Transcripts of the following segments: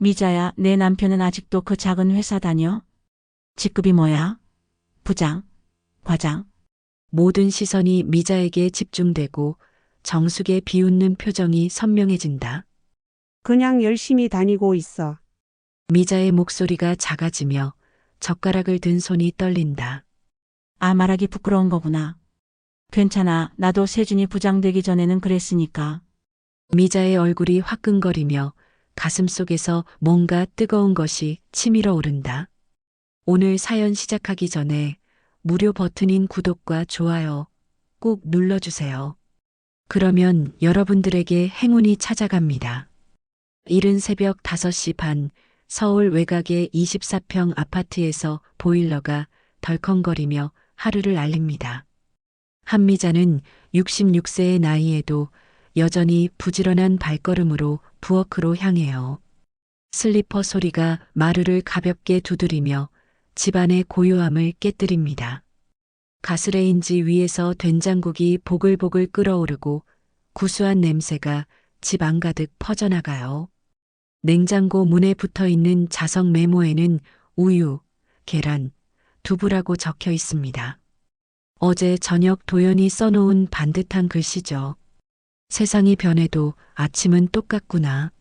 미자야, 내 남편은 아직도 그 작은 회사 다녀? 직급이 뭐야? 부장? 과장? 모든 시선이 미자에게 집중되고 정숙의 비웃는 표정이 선명해진다. 그냥 열심히 다니고 있어. 미자의 목소리가 작아지며 젓가락을 든 손이 떨린다. 아, 말하기 부끄러운 거구나. 괜찮아. 나도 세준이 부장 되기 전에는 그랬으니까. 미자의 얼굴이 화끈거리며 가슴속에서 뭔가 뜨거운 것이 치밀어 오른다. 오늘 사연 시작하기 전에 무료 버튼인 구독과 좋아요 꼭 눌러주세요. 그러면 여러분들에게 행운이 찾아갑니다. 이른 새벽 5시 반 서울 외곽의 24평 아파트에서 보일러가 덜컹거리며 하루를 알립니다. 한미자는 66세의 나이에도 여전히 부지런한 발걸음으로 부엌으로 향해요. 슬리퍼 소리가 마루를 가볍게 두드리며 집안의 고요함을 깨뜨립니다. 가스레인지 위에서 된장국이 보글보글 끓어오르고 구수한 냄새가 집 안가득 퍼져나가요. 냉장고 문에 붙어 있는 자석 메모에는 우유, 계란, 두부라고 적혀 있습니다. 어제 저녁 도연이 써놓은 반듯한 글씨죠. 세상이 변해도 아침은 똑같구나.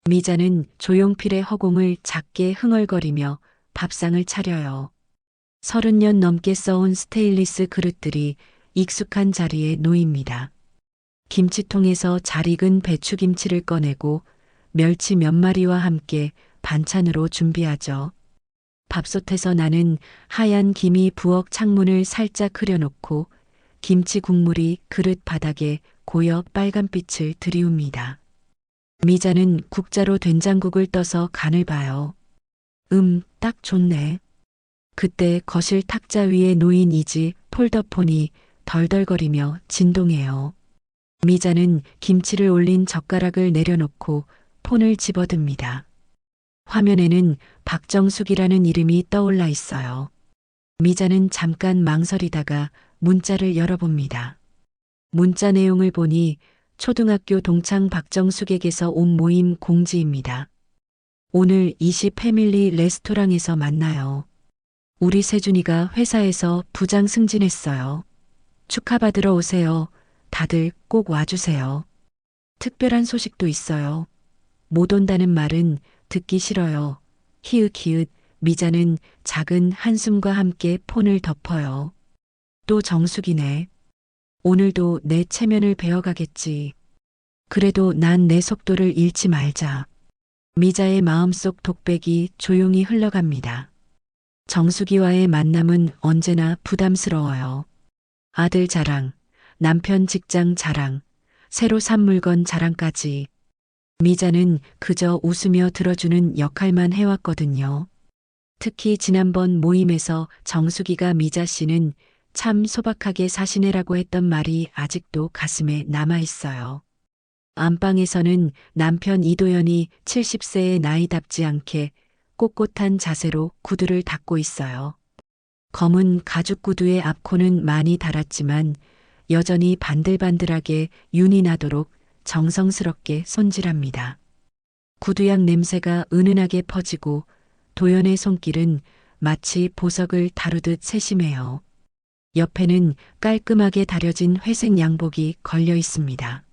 미자는 조용필의 허공을 작게 흥얼거리며 밥상을 차려요. 30년 넘게 써온 스테인리스 그릇들이 익숙한 자리에 놓입니다. 김치통에서 잘 익은 배추김치를 꺼내고 멸치 몇 마리와 함께 반찬으로 준비하죠. 밥솥에서 나는 하얀 김이 부엌 창문을 살짝 흐려놓고 김치 국물이 그릇 바닥에 고여 빨간빛을 들이웁니다. 미자는 국자로 된장국을 떠서 간을 봐요. 딱 좋네. 그때 거실 탁자 위에 놓인 이지 폴더폰이 덜덜거리며 진동해요. 미자는 김치를 올린 젓가락을 내려놓고 폰을 집어듭니다. 화면에는 박정숙이라는 이름이 떠올라 있어요. 미자는 잠깐 망설이다가 문자를 열어봅니다. 문자 내용을 보니 초등학교 동창 박정숙에게서 온 모임 공지입니다. 오늘 20 패밀리 레스토랑에서 만나요. 우리 세준이가 회사에서 부장 승진했어요. 축하받으러 오세요. 다들 꼭 와주세요. 특별한 소식도 있어요. 못 온다는 말은 듣기 싫어요. 히읗히읗. 미자는 작은 한숨과 함께 폰을 덮어요. 또 정숙이네. 오늘도 내 체면을 베어가겠지. 그래도 난 내 속도를 잃지 말자. 미자의 마음속 독백이 조용히 흘러갑니다. 정숙이와의 만남은 언제나 부담스러워요. 아들 자랑, 남편 직장 자랑, 새로 산 물건 자랑까지. 미자는 그저 웃으며 들어주는 역할만 해왔거든요. 특히 지난번 모임에서 정숙이가 미자 씨는 참 소박하게 사시네라고 했던 말이 아직도 가슴에 남아있어요. 안방에서는 남편 이도연이 70세의 나이답지 않게 꼿꼿한 자세로 구두를 닦고 있어요. 검은 가죽 구두의 앞코는 많이 닳았지만 여전히 반들반들하게 윤이 나도록 정성스럽게 손질합니다. 구두약 냄새가 은은하게 퍼지고 도연의 손길은 마치 보석을 다루듯 세심해요. 옆에는 깔끔하게 다려진 회색 양복이 걸려 있습니다.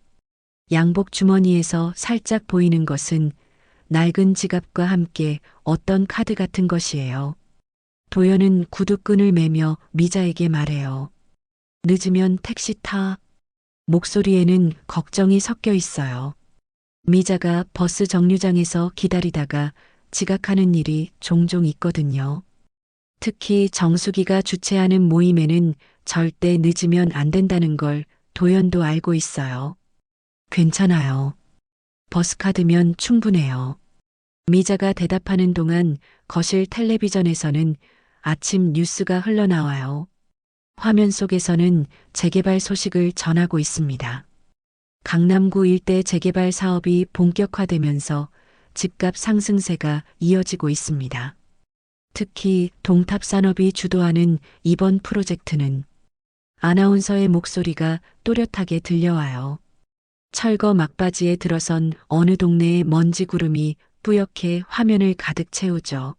양복 주머니에서 살짝 보이는 것은 낡은 지갑과 함께 어떤 카드 같은 것이에요. 도연은 구두끈을 매며 미자에게 말해요. 늦으면 택시 타. 목소리에는 걱정이 섞여 있어요. 미자가 버스 정류장에서 기다리다가 지각하는 일이 종종 있거든요. 특히 정숙이가 주최하는 모임에는 절대 늦으면 안 된다는 걸 도연도 알고 있어요. 괜찮아요. 버스카드면 충분해요. 미자가 대답하는 동안 거실 텔레비전에서는 아침 뉴스가 흘러나와요. 화면 속에서는 재개발 소식을 전하고 있습니다. 강남구 일대 재개발 사업이 본격화되면서 집값 상승세가 이어지고 있습니다. 특히 동탑산업이 주도하는 이번 프로젝트는 아나운서의 목소리가 또렷하게 들려와요. 철거 막바지에 들어선 어느 동네의 먼지 구름이 뿌옇게 화면을 가득 채우죠.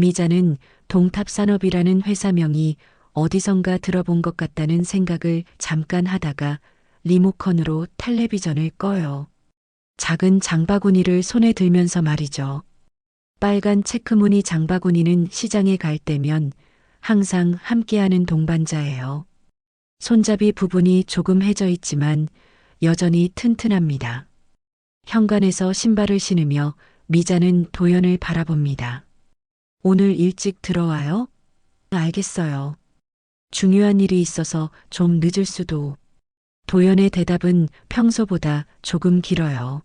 미자는 동탑산업이라는 회사명이 어디선가 들어본 것 같다는 생각을 잠깐 하다가 리모컨으로 텔레비전을 꺼요. 작은 장바구니를 손에 들면서 말이죠. 빨간 체크무늬 장바구니는 시장에 갈 때면 항상 함께하는 동반자예요. 손잡이 부분이 조금 해져 있지만 여전히 튼튼합니다. 현관에서 신발을 신으며 미자는 도연을 바라봅니다. 오늘 일찍 들어와요? 알겠어요. 중요한 일이 있어서 좀 늦을 수도. 도연의 대답은 평소보다 조금 길어요.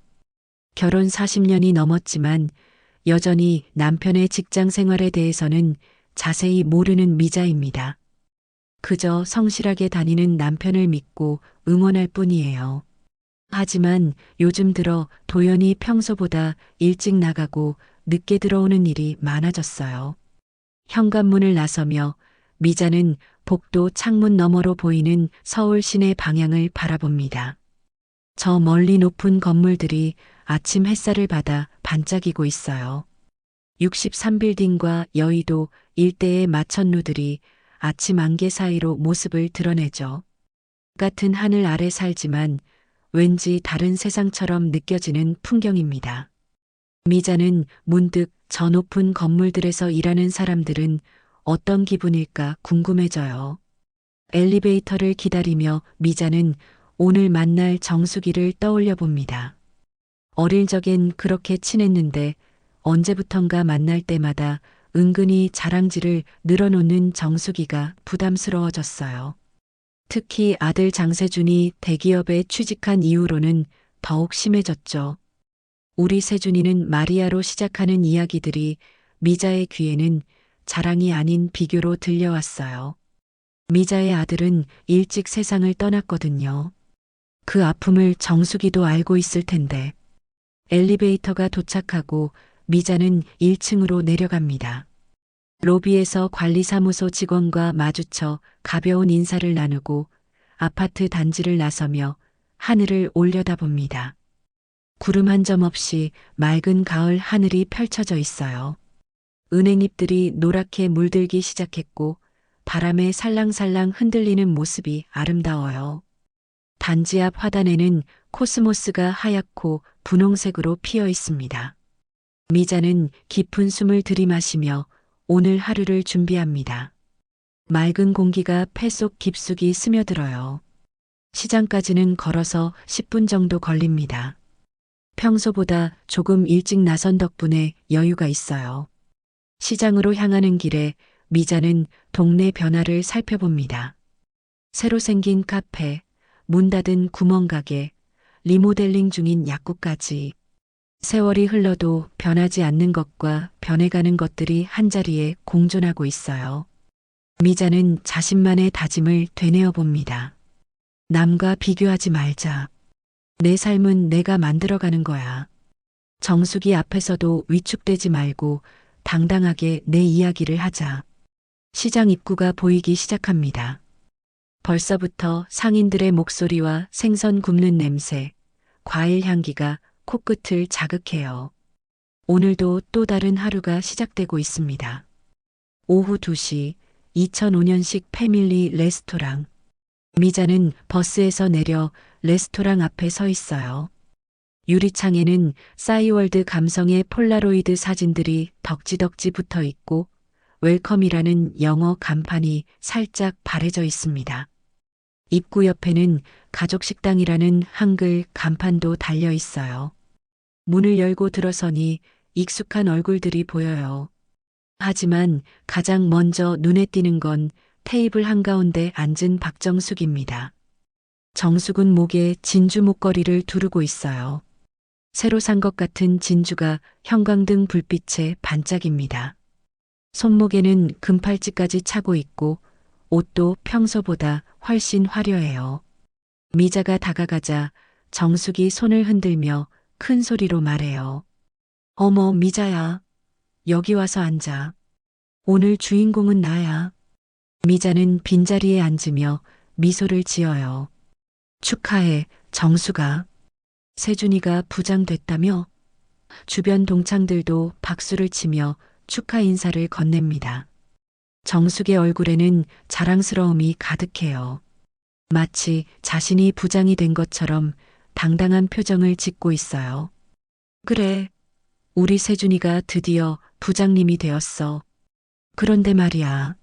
결혼 40년이 넘었지만 여전히 남편의 직장 생활에 대해서는 자세히 모르는 미자입니다. 그저 성실하게 다니는 남편을 믿고 응원할 뿐이에요. 하지만 요즘 들어 도연이 평소보다 일찍 나가고 늦게 들어오는 일이 많아졌어요. 현관문을 나서며 미자는 복도 창문 너머로 보이는 서울 시내 방향을 바라봅니다. 저 멀리 높은 건물들이 아침 햇살을 받아 반짝이고 있어요. 63빌딩과 여의도 일대의 마천루들이 아침 안개 사이로 모습을 드러내죠. 같은 하늘 아래 살지만 왠지 다른 세상처럼 느껴지는 풍경입니다. 미자는 문득 저 높은 건물들에서 일하는 사람들은 어떤 기분일까 궁금해져요. 엘리베이터를 기다리며 미자는 오늘 만날 정수기를 떠올려 봅니다. 어릴 적엔 그렇게 친했는데 언제부턴가 만날 때마다 은근히 자랑질을 늘어놓는 정수기가 부담스러워졌어요. 특히 아들 장세준이 대기업에 취직한 이후로는 더욱 심해졌죠. 우리 세준이는 마리아로 시작하는 이야기들이 미자의 귀에는 자랑이 아닌 비교로 들려왔어요. 미자의 아들은 일찍 세상을 떠났거든요. 그 아픔을 정수기도 알고 있을 텐데. 엘리베이터가 도착하고 미자는 1층으로 내려갑니다. 로비에서 관리사무소 직원과 마주쳐 가벼운 인사를 나누고 아파트 단지를 나서며 하늘을 올려다봅니다. 구름 한 점 없이 맑은 가을 하늘이 펼쳐져 있어요. 은행잎들이 노랗게 물들기 시작했고 바람에 살랑살랑 흔들리는 모습이 아름다워요. 단지 앞 화단에는 코스모스가 하얗고 분홍색으로 피어 있습니다. 미자는 깊은 숨을 들이마시며 오늘 하루를 준비합니다. 맑은 공기가 폐 속 깊숙이 스며들어요. 시장까지는 걸어서 10분 정도 걸립니다. 평소보다 조금 일찍 나선 덕분에 여유가 있어요. 시장으로 향하는 길에 미자는 동네 변화를 살펴봅니다. 새로 생긴 카페, 문 닫은 구멍가게, 리모델링 중인 약국까지. 세월이 흘러도 변하지 않는 것과 변해가는 것들이 한자리에 공존하고 있어요. 미자는 자신만의 다짐을 되뇌어 봅니다. 남과 비교하지 말자. 내 삶은 내가 만들어가는 거야. 정수기 앞에서도 위축되지 말고 당당하게 내 이야기를 하자. 시장 입구가 보이기 시작합니다. 벌써부터 상인들의 목소리와 생선 굽는 냄새, 과일 향기가 코끝을 자극해요. 오늘도 또 다른 하루가 시작되고 있습니다. 오후 2시 2005년식 패밀리 레스토랑. 미자는 버스에서 내려 레스토랑 앞에 서 있어요. 유리창에는 싸이월드 감성의 폴라로이드 사진들이 덕지덕지 붙어 있고 웰컴이라는 영어 간판이 살짝 바래져 있습니다. 입구 옆에는 가족식당이라는 한글 간판도 달려 있어요. 문을 열고 들어서니 익숙한 얼굴들이 보여요. 하지만 가장 먼저 눈에 띄는 건 테이블 한가운데 앉은 박정숙입니다. 정숙은 목에 진주 목걸이를 두르고 있어요. 새로 산 것 같은 진주가 형광등 불빛에 반짝입니다. 손목에는 금팔찌까지 차고 있고 옷도 평소보다 훨씬 화려해요. 미자가 다가가자 정숙이 손을 흔들며 큰 소리로 말해요. 어머, 미자야. 여기 와서 앉아. 오늘 주인공은 나야. 미자는 빈자리에 앉으며 미소를 지어요. 축하해, 정숙아. 세준이가 부장 됐다며? 주변 동창들도 박수를 치며 축하 인사를 건넵니다. 정숙의 얼굴에는 자랑스러움이 가득해요. 마치 자신이 부장이 된 것처럼 당당한 표정을 짓고 있어요. 그래, 우리 세준이가 드디어 부장님이 되었어. 그런데 말이야.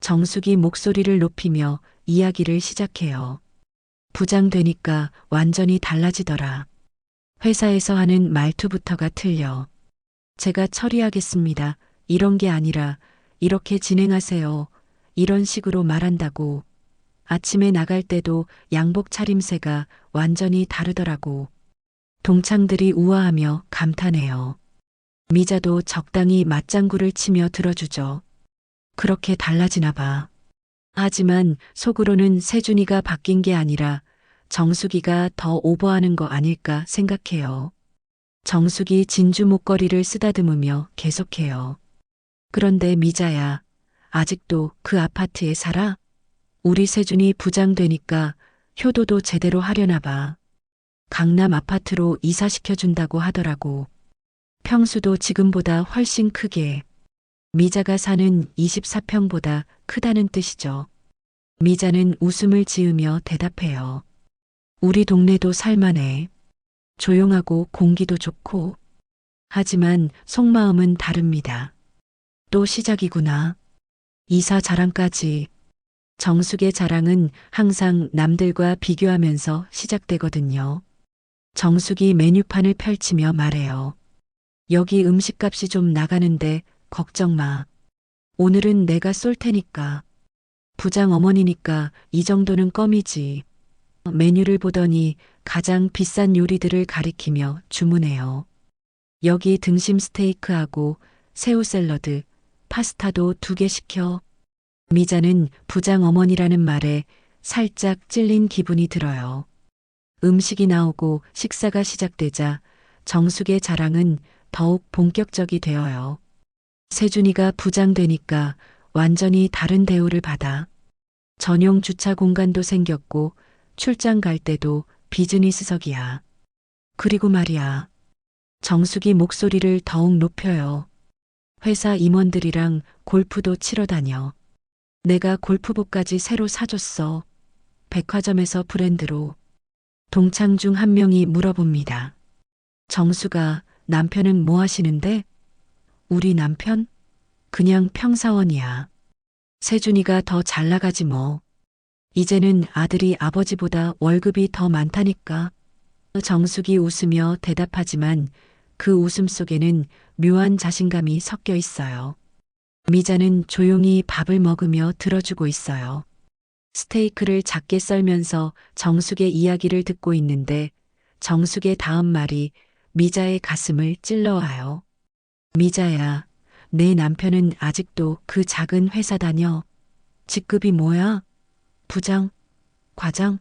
정숙이 목소리를 높이며 이야기를 시작해요. 부장 되니까 완전히 달라지더라. 회사에서 하는 말투부터가 틀려. 제가 처리하겠습니다. 이런 게 아니라 이렇게 진행하세요. 이런 식으로 말한다고. 아침에 나갈 때도 양복 차림새가 완전히 다르더라고. 동창들이 우아하며 감탄해요. 미자도 적당히 맞장구를 치며 들어주죠. 그렇게 달라지나 봐. 하지만 속으로는 세준이가 바뀐 게 아니라 정숙이가 더 오버하는 거 아닐까 생각해요. 정숙이 진주 목걸이를 쓰다듬으며 계속해요. 그런데 미자야, 아직도 그 아파트에 살아? 우리 세준이 부장 되니까 효도도 제대로 하려나 봐. 강남 아파트로 이사시켜준다고 하더라고. 평수도 지금보다 훨씬 크게. 미자가 사는 24평보다 크다는 뜻이죠. 미자는 웃음을 지으며 대답해요. 우리 동네도 살만해. 조용하고 공기도 좋고. 하지만 속마음은 다릅니다. 또 시작이구나. 이사 자랑까지. 정숙의 자랑은 항상 남들과 비교하면서 시작되거든요. 정숙이 메뉴판을 펼치며 말해요. 여기 음식값이 좀 나가는데 걱정 마. 오늘은 내가 쏠 테니까. 부장 어머니니까 이 정도는 껌이지. 메뉴를 보더니 가장 비싼 요리들을 가리키며 주문해요. 여기 등심 스테이크하고 새우 샐러드, 파스타도 2개 시켜. 미자는 부장 어머니라는 말에 살짝 찔린 기분이 들어요. 음식이 나오고 식사가 시작되자 정숙의 자랑은 더욱 본격적이 되어요. 세준이가 부장 되니까 완전히 다른 대우를 받아. 전용 주차 공간도 생겼고 출장 갈 때도 비즈니스석이야. 그리고 말이야. 정숙이 목소리를 더욱 높여요. 회사 임원들이랑 골프도 치러 다녀. 내가 골프복까지 새로 사줬어. 백화점에서 브랜드로. 동창 중 한 명이 물어봅니다. 정수가 남편은 뭐 하시는데? 우리 남편? 그냥 평사원이야. 세준이가 더 잘 나가지 뭐. 이제는 아들이 아버지보다 월급이 더 많다니까. 정숙이 웃으며 대답하지만 그 웃음 속에는 묘한 자신감이 섞여 있어요. 미자는 조용히 밥을 먹으며 들어주고 있어요. 스테이크를 작게 썰면서 정숙의 이야기를 듣고 있는데 정숙의 다음 말이 미자의 가슴을 찔러와요. 미자야, 내 남편은 아직도 그 작은 회사 다녀. 직급이 뭐야? 부장? 과장?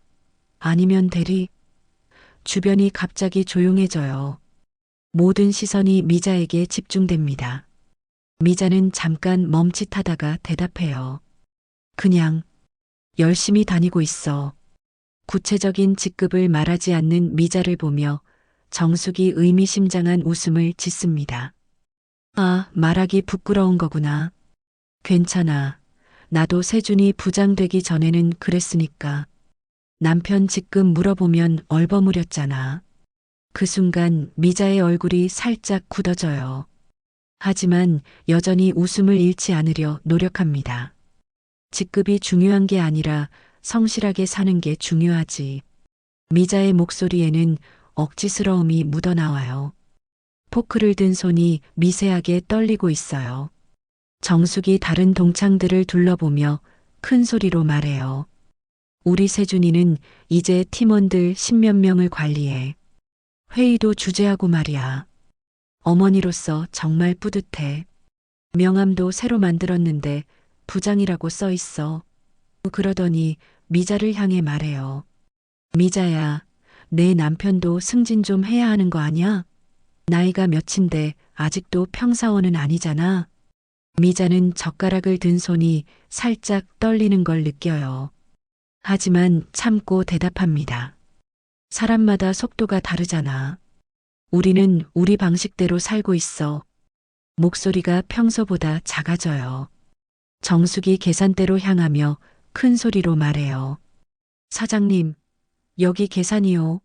아니면 대리? 주변이 갑자기 조용해져요. 모든 시선이 미자에게 집중됩니다. 미자는 잠깐 멈칫하다가 대답해요. 그냥 열심히 다니고 있어. 구체적인 직급을 말하지 않는 미자를 보며 정숙이 의미심장한 웃음을 짓습니다. 아, 말하기 부끄러운 거구나. 괜찮아. 나도 세준이 부장 되기 전에는 그랬으니까. 남편 직급 물어보면 얼버무렸잖아. 그 순간 미자의 얼굴이 살짝 굳어져요. 하지만 여전히 웃음을 잃지 않으려 노력합니다. 직급이 중요한 게 아니라 성실하게 사는 게 중요하지. 미자의 목소리에는 억지스러움이 묻어나와요. 포크를 든 손이 미세하게 떨리고 있어요. 정숙이 다른 동창들을 둘러보며 큰 소리로 말해요. 우리 세준이는 이제 팀원들 10몇 명을 관리해. 회의도 주재하고 말이야. 어머니로서 정말 뿌듯해. 명함도 새로 만들었는데 부장이라고 써 있어. 그러더니 미자를 향해 말해요. 미자야, 내 남편도 승진 좀 해야 하는 거 아니야? 나이가 몇인데 아직도 평사원은 아니잖아. 미자는 젓가락을 든 손이 살짝 떨리는 걸 느껴요. 하지만 참고 대답합니다. 사람마다 속도가 다르잖아. 우리는 우리 방식대로 살고 있어. 목소리가 평소보다 작아져요. 정숙이 계산대로 향하며 큰 소리로 말해요. 사장님, 여기 계산이요.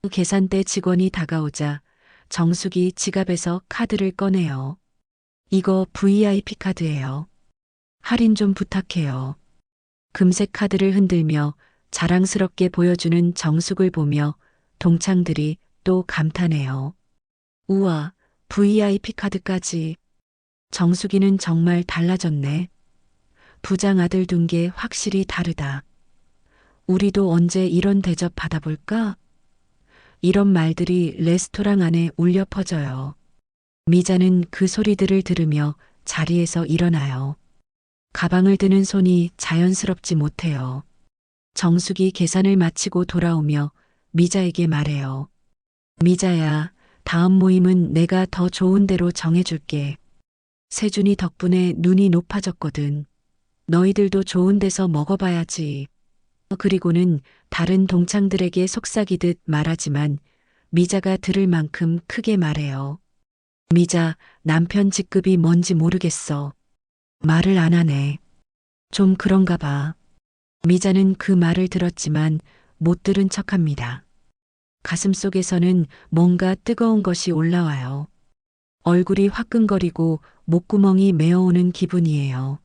계산대 직원이 다가오자 정숙이 지갑에서 카드를 꺼내요. 이거 VIP 카드예요. 할인 좀 부탁해요. 금색 카드를 흔들며 자랑스럽게 보여주는 정숙을 보며 동창들이 또 감탄해요. 우와, VIP 카드까지. 정숙이는 정말 달라졌네. 부장 아들 둔 게 확실히 다르다. 우리도 언제 이런 대접 받아볼까? 이런 말들이 레스토랑 안에 울려 퍼져요. 미자는 그 소리들을 들으며 자리에서 일어나요. 가방을 드는 손이 자연스럽지 못해요. 정숙이 계산을 마치고 돌아오며 미자에게 말해요. 미자야, 다음 모임은 내가 더 좋은 데로 정해줄게. 세준이 덕분에 눈이 높아졌거든. 너희들도 좋은 데서 먹어봐야지. 그리고는 다른 동창들에게 속삭이듯 말하지만 미자가 들을 만큼 크게 말해요. 미자, 남편 직급이 뭔지 모르겠어. 말을 안 하네. 좀 그런가 봐. 미자는 그 말을 들었지만 못 들은 척합니다. 가슴속에서는 뭔가 뜨거운 것이 올라와요. 얼굴이 화끈거리고 목구멍이 메어오는 기분이에요.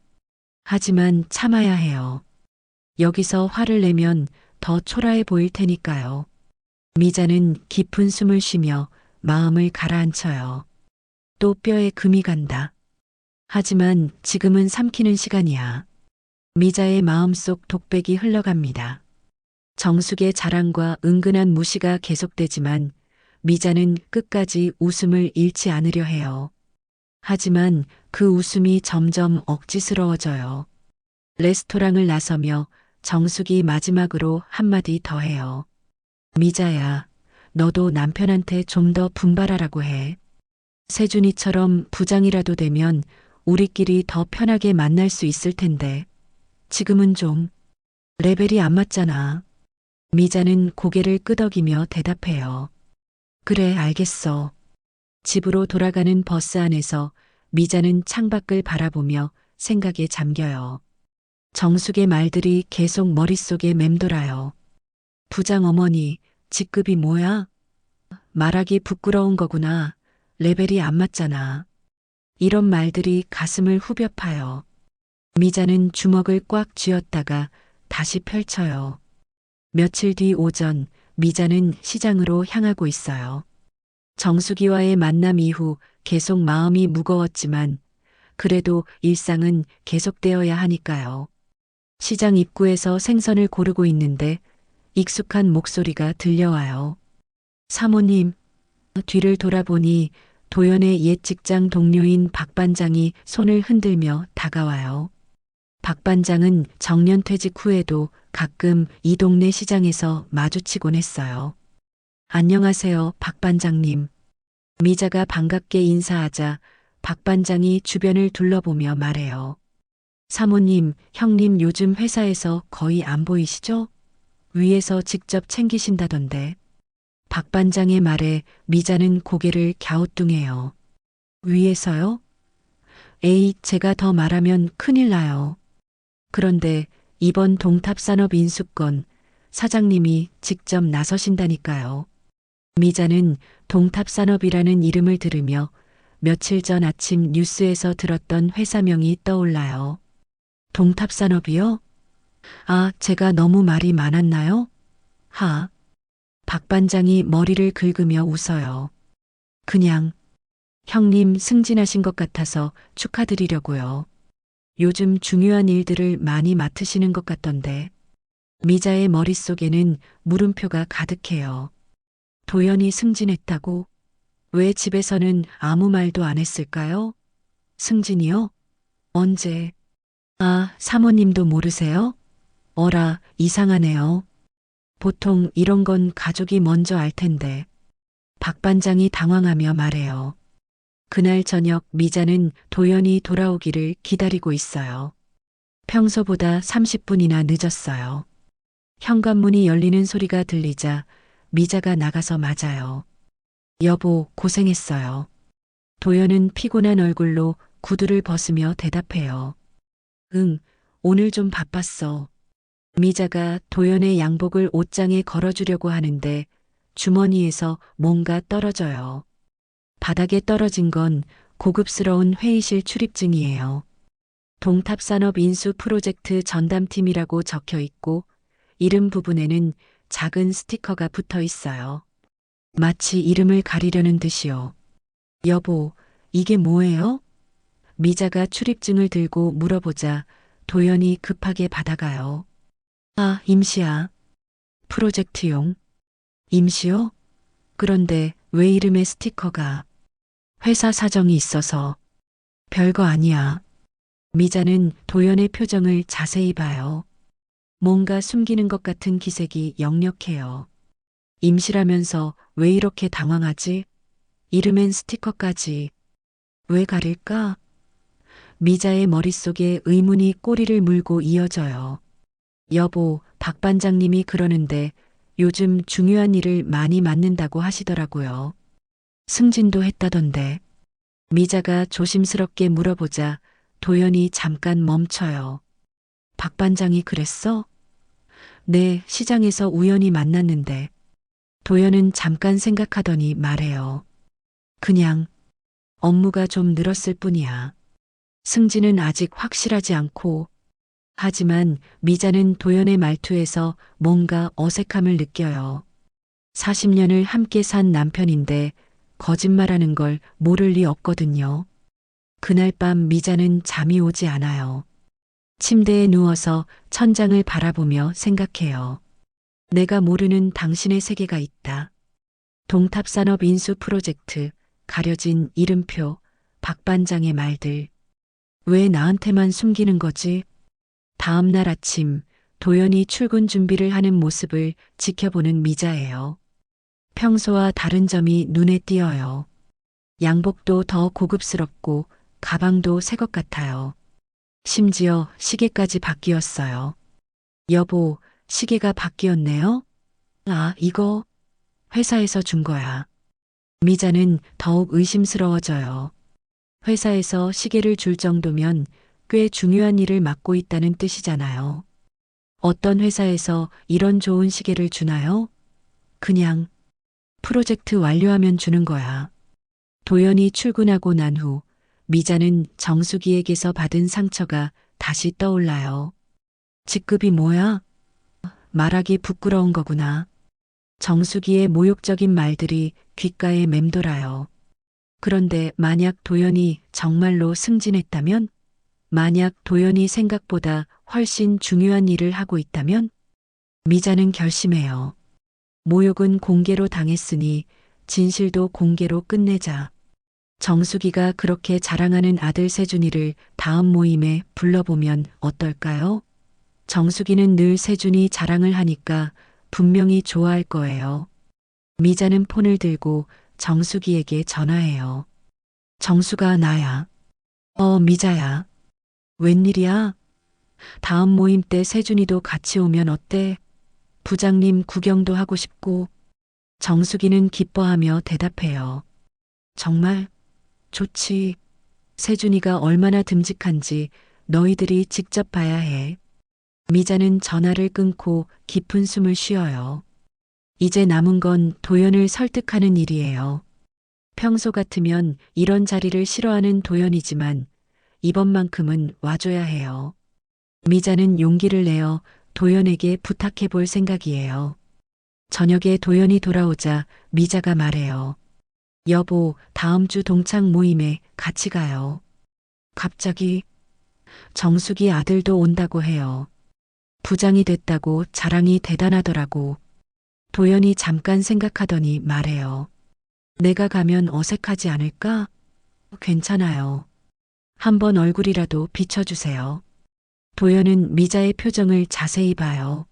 하지만 참아야 해요. 여기서 화를 내면 더 초라해 보일 테니까요. 미자는 깊은 숨을 쉬며 마음을 가라앉혀요. 또 뼈에 금이 간다. 하지만 지금은 삼키는 시간이야. 미자의 마음속 독백이 흘러갑니다. 정숙의 자랑과 은근한 무시가 계속되지만 미자는 끝까지 웃음을 잃지 않으려 해요. 하지만 그 웃음이 점점 억지스러워져요. 레스토랑을 나서며 정숙이 마지막으로 한마디 더 해요. 미자야, 너도 남편한테 좀 더 분발하라고 해. 세준이처럼 부장이라도 되면 우리끼리 더 편하게 만날 수 있을 텐데. 지금은 좀 레벨이 안 맞잖아. 미자는 고개를 끄덕이며 대답해요. 그래, 알겠어. 집으로 돌아가는 버스 안에서 미자는 창밖을 바라보며 생각에 잠겨요. 정숙의 말들이 계속 머릿속에 맴돌아요. 부장 어머니, 직급이 뭐야? 말하기 부끄러운 거구나. 레벨이 안 맞잖아. 이런 말들이 가슴을 후벼 파요. 미자는 주먹을 꽉 쥐었다가 다시 펼쳐요. 며칠 뒤 오전, 미자는 시장으로 향하고 있어요. 정숙이와의 만남 이후 계속 마음이 무거웠지만 그래도 일상은 계속되어야 하니까요. 시장 입구에서 생선을 고르고 있는데 익숙한 목소리가 들려와요. 사모님, 뒤를 돌아보니 도연의 옛 직장 동료인 박 반장이 손을 흔들며 다가와요. 박 반장은 정년퇴직 후에도 가끔 이 동네 시장에서 마주치곤 했어요. 안녕하세요, 박 반장님. 미자가 반갑게 인사하자 박 반장이 주변을 둘러보며 말해요. 사모님, 형님 요즘 회사에서 거의 안 보이시죠? 위에서 직접 챙기신다던데. 박 반장의 말에 미자는 고개를 갸우뚱해요. 위에서요? 에이, 제가 더 말하면 큰일 나요. 그런데 이번 동탑산업 인수권 사장님이 직접 나서신다니까요. 미자는 동탑산업이라는 이름을 들으며 며칠 전 아침 뉴스에서 들었던 회사명이 떠올라요. 동탑산업이요? 아, 제가 너무 말이 많았나요? 박 반장이 머리를 긁으며 웃어요. 그냥 형님 승진하신 것 같아서 축하드리려고요. 요즘 중요한 일들을 많이 맡으시는 것 같던데. 미자의 머릿속에는 물음표가 가득해요. 도연이 승진했다고? 왜 집에서는 아무 말도 안 했을까요? 승진이요? 언제? 아, 사모님도 모르세요? 어라, 이상하네요. 보통 이런 건 가족이 먼저 알 텐데. 박 반장이 당황하며 말해요. 그날 저녁 미자는 도연이 돌아오기를 기다리고 있어요. 평소보다 30분이나 늦었어요. 현관문이 열리는 소리가 들리자 미자가 나가서 맞아요. 여보, 고생했어요. 도연은 피곤한 얼굴로 구두를 벗으며 대답해요. 응, 오늘 좀 바빴어. 미자가 도연의 양복을 옷장에 걸어주려고 하는데 주머니에서 뭔가 떨어져요. 바닥에 떨어진 건 고급스러운 회의실 출입증이에요. 동탑산업 인수 프로젝트 전담팀이라고 적혀 있고 이름 부분에는 작은 스티커가 붙어 있어요. 마치 이름을 가리려는 듯이요. 여보, 이게 뭐예요? 미자가 출입증을 들고 물어보자 도연이 급하게 받아가요. 아, 임시야. 프로젝트용. 임시요? 그런데 왜 이름에 스티커가? 회사 사정이 있어서. 별거 아니야. 미자는 도연의 표정을 자세히 봐요. 뭔가 숨기는 것 같은 기색이 역력해요. 임시라면서 왜 이렇게 당황하지? 이름엔 스티커까지. 왜 가릴까? 미자의 머릿속에 의문이 꼬리를 물고 이어져요. 여보, 박 반장님이 그러는데 요즘 중요한 일을 많이 맡는다고 하시더라고요. 승진도 했다던데. 미자가 조심스럽게 물어보자 도연이 잠깐 멈춰요. 박 반장이 그랬어? 네, 시장에서 우연히 만났는데. 도연은 잠깐 생각하더니 말해요. 그냥 업무가 좀 늘었을 뿐이야. 승진은 아직 확실하지 않고. 하지만 미자는 도연의 말투에서 뭔가 어색함을 느껴요. 40년을 함께 산 남편인데 거짓말하는 걸 모를 리 없거든요. 그날 밤 미자는 잠이 오지 않아요. 침대에 누워서 천장을 바라보며 생각해요. 내가 모르는 당신의 세계가 있다. 동탑산업 인수 프로젝트, 가려진 이름표, 박 반장의 말들. 왜 나한테만 숨기는 거지? 다음 날 아침, 도연이 출근 준비를 하는 모습을 지켜보는 미자예요. 평소와 다른 점이 눈에 띄어요. 양복도 더 고급스럽고 가방도 새 것 같아요. 심지어 시계까지 바뀌었어요. 여보, 시계가 바뀌었네요? 아, 이거 회사에서 준 거야. 미자는 더욱 의심스러워져요. 회사에서 시계를 줄 정도면 꽤 중요한 일을 맡고 있다는 뜻이잖아요. 어떤 회사에서 이런 좋은 시계를 주나요? 그냥 프로젝트 완료하면 주는 거야. 도연이 출근하고 난 후 미자는 정수기에게서 받은 상처가 다시 떠올라요. 직급이 뭐야? 말하기 부끄러운 거구나. 정수기의 모욕적인 말들이 귓가에 맴돌아요. 그런데 만약 도연이 정말로 승진했다면? 만약 도연이 생각보다 훨씬 중요한 일을 하고 있다면? 미자는 결심해요. 모욕은 공개로 당했으니 진실도 공개로 끝내자. 정수기가 그렇게 자랑하는 아들 세준이를 다음 모임에 불러보면 어떨까요? 정수기는 늘 세준이 자랑을 하니까 분명히 좋아할 거예요. 미자는 폰을 들고 정수기에게 전화해요. 정수가 나야. 미자야. 웬일이야? 다음 모임 때 세준이도 같이 오면 어때? 부장님 구경도 하고 싶고. 정수기는 기뻐하며 대답해요. 정말? 좋지. 세준이가 얼마나 듬직한지 너희들이 직접 봐야 해. 미자는 전화를 끊고 깊은 숨을 쉬어요. 이제 남은 건 도연을 설득하는 일이에요. 평소 같으면 이런 자리를 싫어하는 도연이지만 이번만큼은 와줘야 해요. 미자는 용기를 내어 도연에게 부탁해 볼 생각이에요. 저녁에 도연이 돌아오자 미자가 말해요. 여보, 다음 주 동창 모임에 같이 가요. 갑자기 정숙이 아들도 온다고 해요. 부장이 됐다고 자랑이 대단하더라고. 도연이 잠깐 생각하더니 말해요. 내가 가면 어색하지 않을까? 괜찮아요. 한번 얼굴이라도 비춰주세요. 도연은 미자의 표정을 자세히 봐요.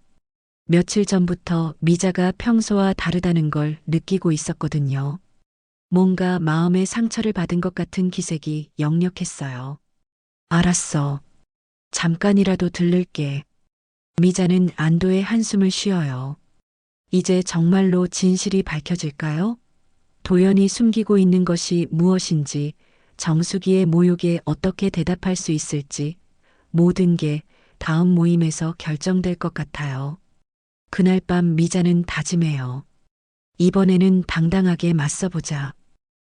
며칠 전부터 미자가 평소와 다르다는 걸 느끼고 있었거든요. 뭔가 마음의 상처를 받은 것 같은 기색이 역력했어요. 알았어. 잠깐이라도 들를게. 미자는 안도의 한숨을 쉬어요. 이제 정말로 진실이 밝혀질까요? 도연이 숨기고 있는 것이 무엇인지, 정수기의 모욕에 어떻게 대답할 수 있을지, 모든 게 다음 모임에서 결정될 것 같아요. 그날 밤 미자는 다짐해요. 이번에는 당당하게 맞서보자.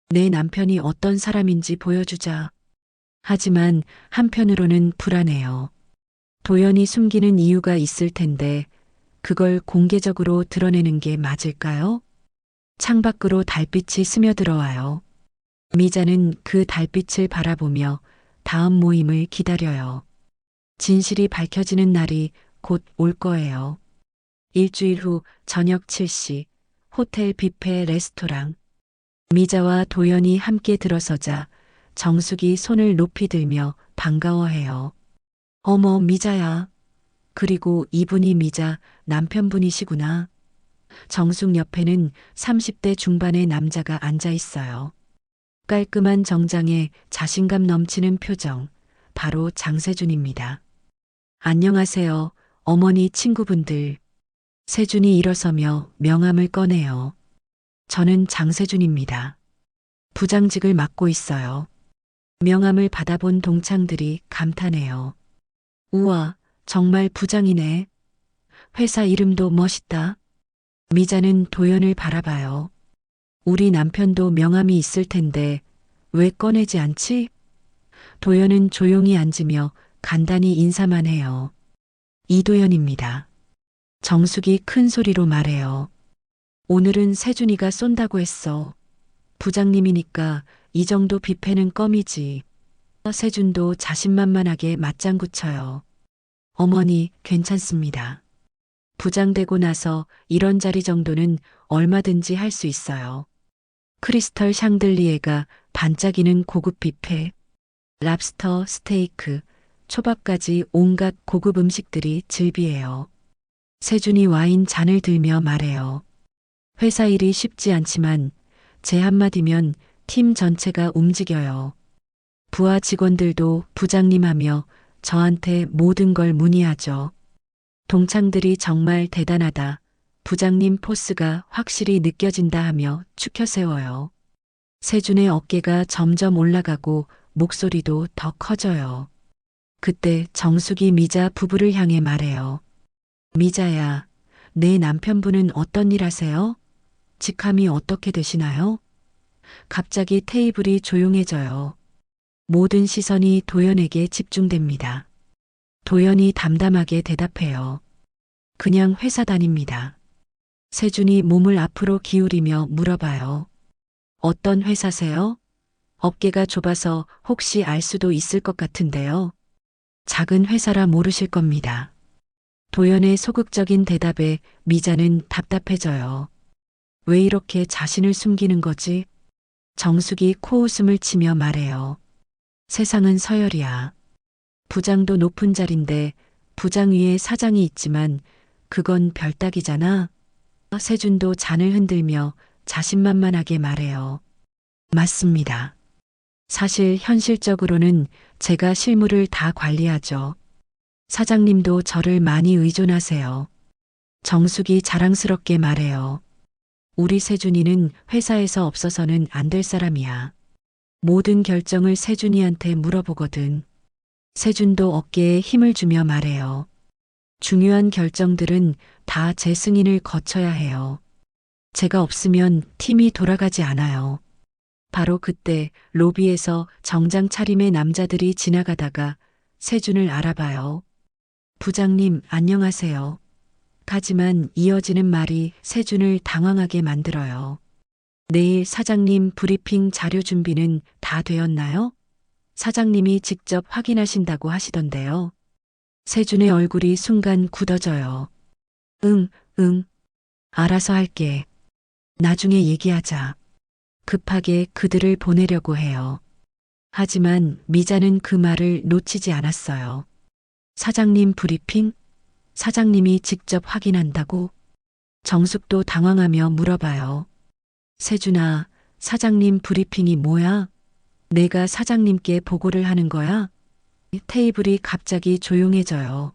내 남편이 어떤 사람인지 보여주자. 하지만 한편으로는 불안해요. 도연이 숨기는 이유가 있을 텐데 그걸 공개적으로 드러내는 게 맞을까요? 창밖으로 달빛이 스며들어와요. 미자는 그 달빛을 바라보며 다음 모임을 기다려요. 진실이 밝혀지는 날이 곧 올 거예요. 일주일 후 저녁 7시 호텔 뷔페 레스토랑. 미자와 도연이 함께 들어서자 정숙이 손을 높이 들며 반가워해요. 어머, 미자야. 그리고 이분이 미자 남편분이시구나. 정숙 옆에는 30대 중반의 남자가 앉아 있어요. 깔끔한 정장에 자신감 넘치는 표정, 바로 장세준입니다. 안녕하세요, 어머니 친구분들. 세준이 일어서며 명함을 꺼내요. 저는 장세준입니다. 부장직을 맡고 있어요. 명함을 받아본 동창들이 감탄해요. 우와, 정말 부장이네. 회사 이름도 멋있다. 미자는 도연을 바라봐요. 우리 남편도 명함이 있을 텐데 왜 꺼내지 않지? 도연은 조용히 앉으며 간단히 인사만 해요. 이도연입니다. 정숙이 큰 소리로 말해요. 오늘은 세준이가 쏜다고 했어. 부장님이니까 이 정도 뷔페는 껌이지. 세준도 자신만만하게 맞장구 쳐요. 어머니, 괜찮습니다. 부장 되고 나서 이런 자리 정도는 얼마든지 할 수 있어요. 크리스털 샹들리에가 반짝이는 고급 뷔페, 랍스터, 스테이크, 초밥까지 온갖 고급 음식들이 즐비해요. 세준이 와인 잔을 들며 말해요. 회사 일이 쉽지 않지만 제 한마디면 팀 전체가 움직여요. 부하 직원들도 부장님 하며 저한테 모든 걸 문의하죠. 동창들이 정말 대단하다. 부장님 포스가 확실히 느껴진다 하며 추켜 세워요. 세준의 어깨가 점점 올라가고 목소리도 더 커져요. 그때 정숙이 미자 부부를 향해 말해요. 미자야, 내 남편분은 어떤 일 하세요? 직함이 어떻게 되시나요? 갑자기 테이블이 조용해져요. 모든 시선이 도연에게 집중됩니다. 도연이 담담하게 대답해요. 그냥 회사 다닙니다. 세준이 몸을 앞으로 기울이며 물어봐요. 어떤 회사세요? 어깨가 좁아서 혹시 알 수도 있을 것 같은데요. 작은 회사라 모르실 겁니다. 도연의 소극적인 대답에 미자는 답답해져요. 왜 이렇게 자신을 숨기는 거지? 정숙이 코웃음을 치며 말해요. 세상은 서열이야. 부장도 높은 자리인데 부장 위에 사장이 있지만 그건 별따기잖아. 세준도 잔을 흔들며 자신만만하게 말해요. 맞습니다. 사실 현실적으로는 제가 실무를 다 관리하죠. 사장님도 저를 많이 의존하세요. 정숙이 자랑스럽게 말해요. 우리 세준이는 회사에서 없어서는 안 될 사람이야. 모든 결정을 세준이한테 물어보거든. 세준도 어깨에 힘을 주며 말해요. 중요한 결정들은 다 제 승인을 거쳐야 해요. 제가 없으면 팀이 돌아가지 않아요. 바로 그때 로비에서 정장 차림의 남자들이 지나가다가 세준을 알아봐요. 부장님, 안녕하세요. 하지만 이어지는 말이 세준을 당황하게 만들어요. 내일 사장님 브리핑 자료 준비는 다 되었나요? 사장님이 직접 확인하신다고 하시던데요. 세준의 얼굴이 순간 굳어져요. 응, 알아서 할게. 나중에 얘기하자. 급하게 그들을 보내려고 해요. 하지만 미자는 그 말을 놓치지 않았어요. 사장님 브리핑? 사장님이 직접 확인한다고? 정숙도 당황하며 물어봐요. 세준아, 사장님 브리핑이 뭐야? 내가 사장님께 보고를 하는 거야? 테이블이 갑자기 조용해져요.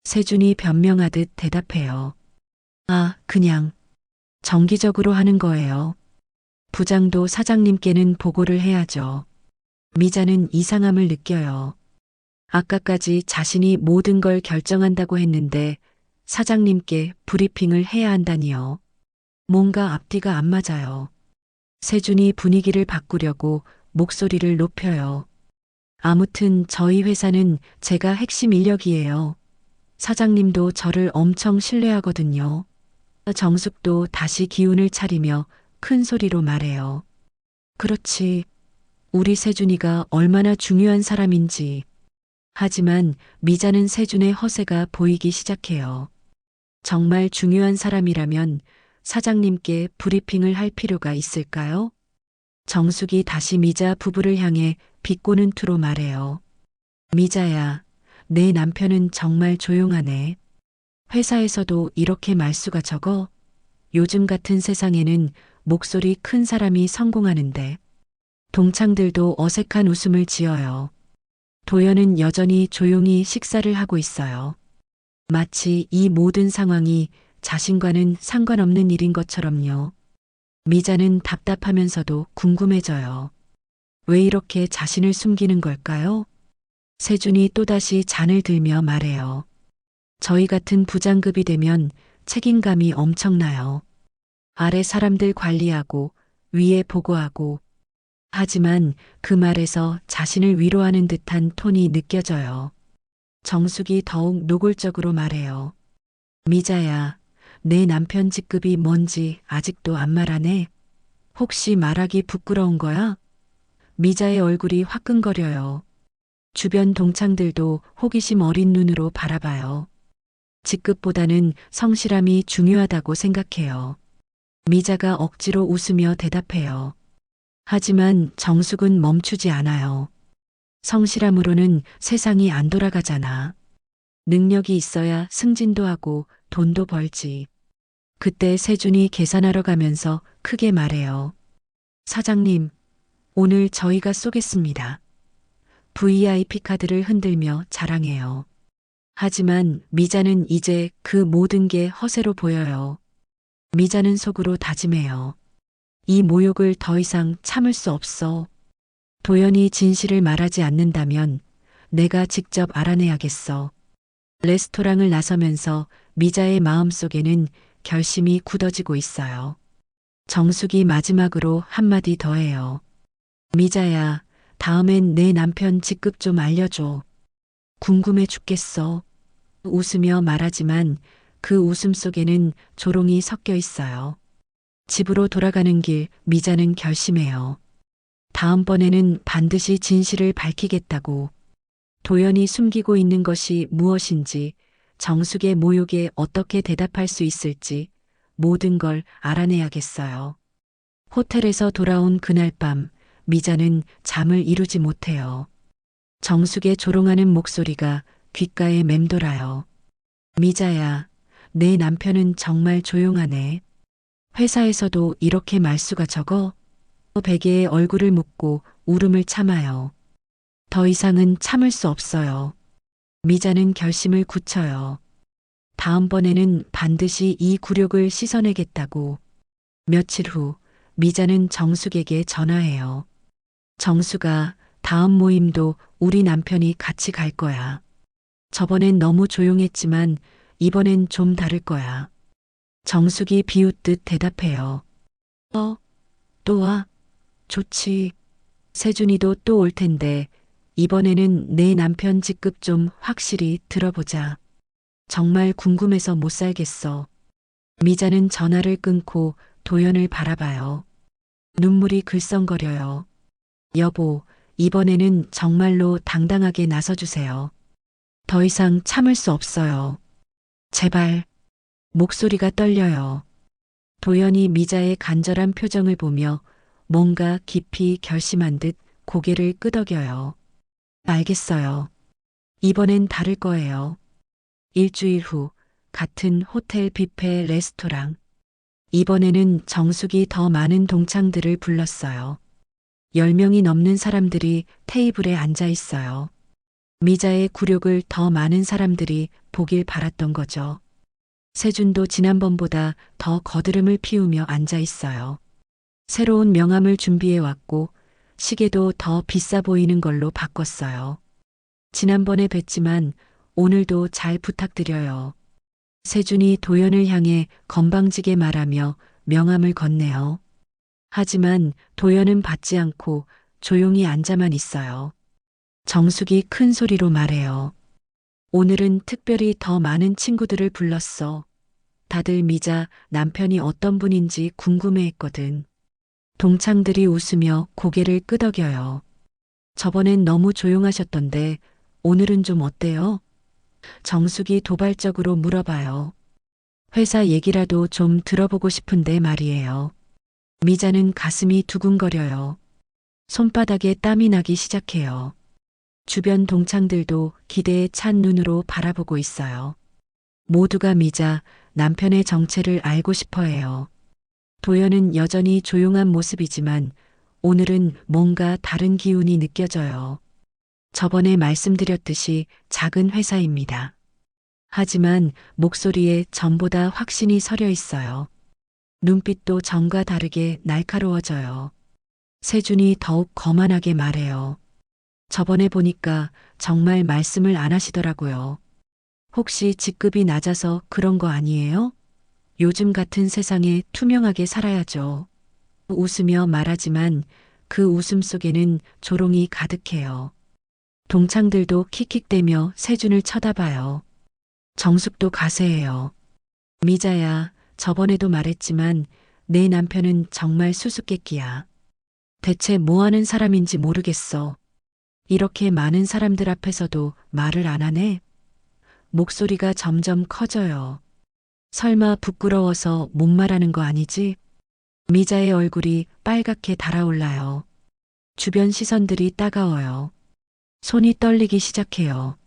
세준이 변명하듯 대답해요. 아, 그냥 정기적으로 하는 거예요. 부장도 사장님께는 보고를 해야죠. 미자는 이상함을 느껴요. 아까까지 자신이 모든 걸 결정한다고 했는데 사장님께 브리핑을 해야 한다니요. 뭔가 앞뒤가 안 맞아요. 세준이 분위기를 바꾸려고 목소리를 높여요. 아무튼 저희 회사는 제가 핵심 인력이에요. 사장님도 저를 엄청 신뢰하거든요. 정숙도 다시 기운을 차리며 큰 소리로 말해요. 그렇지. 우리 세준이가 얼마나 중요한 사람인지. 하지만 미자는 세준의 허세가 보이기 시작해요. 정말 중요한 사람이라면 사장님께 브리핑을 할 필요가 있을까요? 정숙이 다시 미자 부부를 향해 비꼬는 투로 말해요. 미자야, 내 남편은 정말 조용하네. 회사에서도 이렇게 말수가 적어? 요즘 같은 세상에는 목소리 큰 사람이 성공하는데. 동창들도 어색한 웃음을 지어요. 도연은 여전히 조용히 식사를 하고 있어요. 마치 이 모든 상황이 자신과는 상관없는 일인 것처럼요. 미자는 답답하면서도 궁금해져요. 왜 이렇게 자신을 숨기는 걸까요? 세준이 또다시 잔을 들며 말해요. 저희 같은 부장급이 되면 책임감이 엄청나요. 아래 사람들 관리하고 위에 보고하고. 하지만 그 말에서 자신을 위로하는 듯한 톤이 느껴져요. 정숙이 더욱 노골적으로 말해요. 미자야, 내 남편 직급이 뭔지 아직도 안 말하네. 혹시 말하기 부끄러운 거야? 미자의 얼굴이 화끈거려요. 주변 동창들도 호기심 어린 눈으로 바라봐요. 직급보다는 성실함이 중요하다고 생각해요. 미자가 억지로 웃으며 대답해요. 하지만 정숙은 멈추지 않아요. 성실함으로는 세상이 안 돌아가잖아. 능력이 있어야 승진도 하고 돈도 벌지. 그때 세준이 계산하러 가면서 크게 말해요. 사장님, 오늘 저희가 쏘겠습니다. VIP 카드를 흔들며 자랑해요. 하지만 미자는 이제 그 모든 게 허세로 보여요. 미자는 속으로 다짐해요. 이 모욕을 더 이상 참을 수 없어. 도연이 진실을 말하지 않는다면 내가 직접 알아내야겠어. 레스토랑을 나서면서 미자의 마음속에는 결심이 굳어지고 있어요. 정숙이 마지막으로 한마디 더 해요. 미자야, 다음엔 내 남편 직급 좀 알려줘. 궁금해 죽겠어. 웃으며 말하지만 그 웃음 속에는 조롱이 섞여 있어요. 집으로 돌아가는 길 미자는 결심해요. 다음번에는 반드시 진실을 밝히겠다고. 도연이 숨기고 있는 것이 무엇인지, 정숙의 모욕에 어떻게 대답할 수 있을지 모든 걸 알아내야겠어요. 호텔에서 돌아온 그날 밤 미자는 잠을 이루지 못해요. 정숙의 조롱하는 목소리가 귓가에 맴돌아요. 미자야, 내 남편은 정말 조용하네. 회사에서도 이렇게 말수가 적어? 베개에 얼굴을 묻고 울음을 참아요. 더 이상은 참을 수 없어요. 미자는 결심을 굳혀요. 다음번에는 반드시 이 굴욕을 씻어내겠다고. 며칠 후 미자는 정숙에게 전화해요. 정숙아, 다음 모임도 우리 남편이 같이 갈 거야. 저번엔 너무 조용했지만 이번엔 좀 다를 거야. 정숙이 비웃듯 대답해요. 또 와? 좋지. 세준이도 또 올 텐데 이번에는 내 남편 직급 좀 확실히 들어보자. 정말 궁금해서 못 살겠어. 미자는 전화를 끊고 도연을 바라봐요. 눈물이 글썽거려요. 여보, 이번에는 정말로 당당하게 나서주세요. 더 이상 참을 수 없어요. 제발. 목소리가 떨려요. 도연이 미자의 간절한 표정을 보며 뭔가 깊이 결심한 듯 고개를 끄덕여요. 알겠어요. 이번엔 다를 거예요. 일주일 후 같은 호텔 뷔페 레스토랑. 이번에는 정숙이 더 많은 동창들을 불렀어요. 10명이 넘는 사람들이 테이블에 앉아 있어요. 미자의 굴욕을 더 많은 사람들이 보길 바랐던 거죠. 세준도 지난번보다 더 거드름을 피우며 앉아 있어요. 새로운 명함을 준비해 왔고 시계도 더 비싸 보이는 걸로 바꿨어요. 지난번에 뵀지만 오늘도 잘 부탁드려요. 세준이 도연을 향해 건방지게 말하며 명함을 건네요. 하지만 도연은 받지 않고 조용히 앉아만 있어요. 정숙이 큰 소리로 말해요. 오늘은 특별히 더 많은 친구들을 불렀어. 다들 미자 남편이 어떤 분인지 궁금해했거든. 동창들이 웃으며 고개를 끄덕여요. 저번엔 너무 조용하셨던데 오늘은 좀 어때요? 정숙이 도발적으로 물어봐요. 회사 얘기라도 좀 들어보고 싶은데 말이에요. 미자는 가슴이 두근거려요. 손바닥에 땀이 나기 시작해요. 주변 동창들도 기대에 찬 눈으로 바라보고 있어요. 모두가 미자 남편의 정체를 알고 싶어 해요. 도연은 여전히 조용한 모습이지만 오늘은 뭔가 다른 기운이 느껴져요. 저번에 말씀드렸듯이 작은 회사입니다. 하지만 목소리에 전보다 확신이 서려 있어요. 눈빛도 전과 다르게 날카로워져요. 세준이 더욱 거만하게 말해요. 저번에 보니까 정말 말씀을 안 하시더라고요. 혹시 직급이 낮아서 그런 거 아니에요? 요즘 같은 세상에 투명하게 살아야죠. 웃으며 말하지만 그 웃음 속에는 조롱이 가득해요. 동창들도 킥킥대며 세준을 쳐다봐요. 정숙도 가세해요. 미자야, 저번에도 말했지만 내 남편은 정말 수수께끼야. 대체 뭐 하는 사람인지 모르겠어. 이렇게 많은 사람들 앞에서도 말을 안 하네? 목소리가 점점 커져요. 설마 부끄러워서 못 말하는 거 아니지? 미자의 얼굴이 빨갛게 달아올라요. 주변 시선들이 따가워요. 손이 떨리기 시작해요.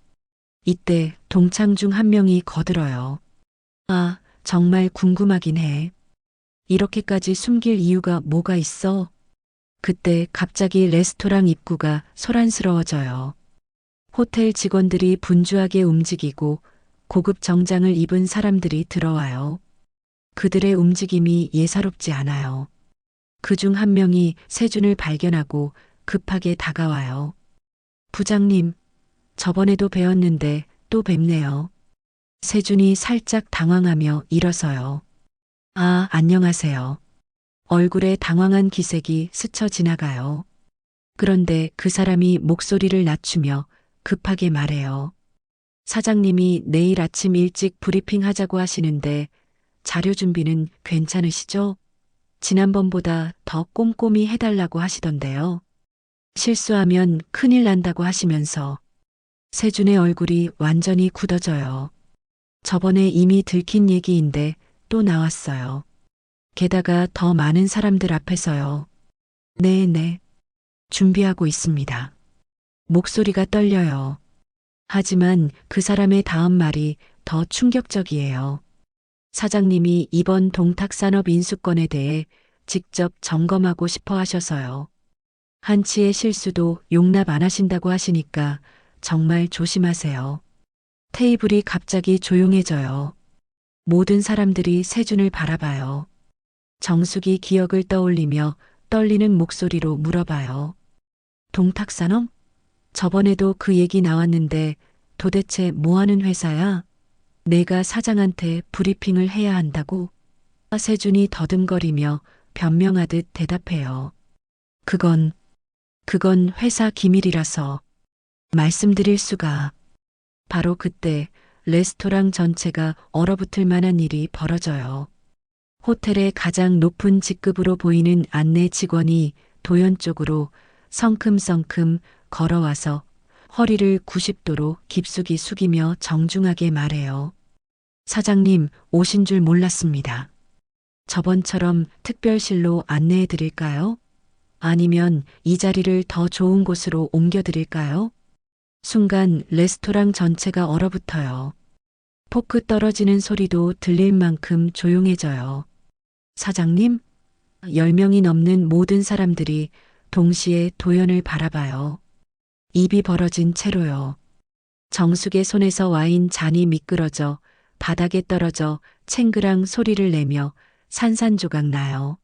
이때 동창 중 한 명이 거들어요. 아, 정말 궁금하긴 해. 이렇게까지 숨길 이유가 뭐가 있어? 그때 갑자기 레스토랑 입구가 소란스러워져요. 호텔 직원들이 분주하게 움직이고 고급 정장을 입은 사람들이 들어와요. 그들의 움직임이 예사롭지 않아요. 그중 한 명이 세준을 발견하고 급하게 다가와요. 부장님, 저번에도 뵈었는데 또 뵙네요. 세준이 살짝 당황하며 일어서요. 아, 안녕하세요. 얼굴에 당황한 기색이 스쳐 지나가요. 그런데 그 사람이 목소리를 낮추며 급하게 말해요. 사장님이 내일 아침 일찍 브리핑 하자고 하시는데 자료 준비는 괜찮으시죠? 지난번보다 더 꼼꼼히 해달라고 하시던데요. 실수하면 큰일 난다고 하시면서 세준의 얼굴이 완전히 굳어져요. 저번에 이미 들킨 얘기인데 또 나왔어요. 게다가 더 많은 사람들 앞에서요. 네네. 준비하고 있습니다. 목소리가 떨려요. 하지만 그 사람의 다음 말이 더 충격적이에요. 사장님이 이번 동탁산업 인수권에 대해 직접 점검하고 싶어 하셔서요. 한치의 실수도 용납 안 하신다고 하시니까 정말 조심하세요. 테이블이 갑자기 조용해져요. 모든 사람들이 세준을 바라봐요. 정숙이 기억을 떠올리며 떨리는 목소리로 물어봐요. 동탁산업? 저번에도 그 얘기 나왔는데 도대체 뭐 하는 회사야? 내가 사장한테 브리핑을 해야 한다고? 세준이 더듬거리며 변명하듯 대답해요. 그건 회사 기밀이라서 말씀드릴 수가. 바로 그때 레스토랑 전체가 얼어붙을 만한 일이 벌어져요. 호텔의 가장 높은 직급으로 보이는 안내 직원이 도연 쪽으로 성큼성큼 걸어와서 허리를 90도로 깊숙이 숙이며 정중하게 말해요. 사장님, 오신 줄 몰랐습니다. 저번처럼 특별실로 안내해 드릴까요? 아니면 이 자리를 더 좋은 곳으로 옮겨 드릴까요? 순간 레스토랑 전체가 얼어붙어요. 포크 떨어지는 소리도 들릴 만큼 조용해져요. 사장님? 10명이 넘는 모든 사람들이 동시에 도연을 바라봐요. 입이 벌어진 채로요. 정숙의 손에서 와인 잔이 미끄러져 바닥에 떨어져 챙그랑 소리를 내며 산산조각 나요.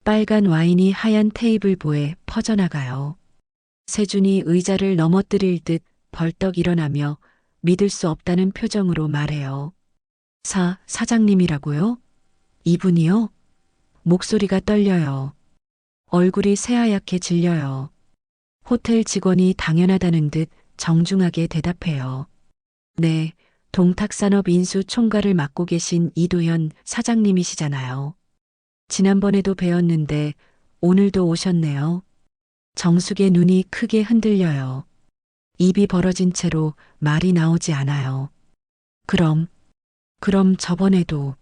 빨간 와인이 하얀 테이블보에 퍼져나가요. 세준이 의자를 넘어뜨릴 듯 벌떡 일어나며 믿을 수 없다는 표정으로 말해요. 사장님이라고요? 이분이요? 목소리가 떨려요. 얼굴이 새하얗게 질려요. 호텔 직원이 당연하다는 듯 정중하게 대답해요. 네, 동탁산업인수 총괄을 맡고 계신 이도현 사장님이시잖아요. 지난번에도 뵈었는데 오늘도 오셨네요. 정숙의 눈이 크게 흔들려요. 입이 벌어진 채로 말이 나오지 않아요. 그럼 저번에도,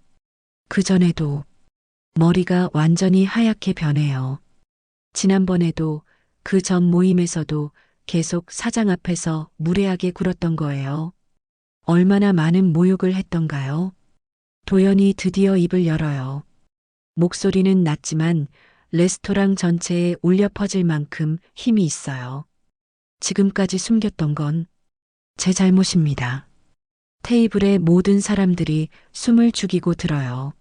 그전에도, 머리가 완전히 하얗게 변해요. 지난번에도 그 전 모임에서도 계속 사장 앞에서 무례하게 굴었던 거예요. 얼마나 많은 모욕을 했던가요? 도연이 드디어 입을 열어요. 목소리는 낮지만 레스토랑 전체에 울려 퍼질 만큼 힘이 있어요. 지금까지 숨겼던 건 제 잘못입니다. 테이블의 모든 사람들이 숨을 죽이고 들어요.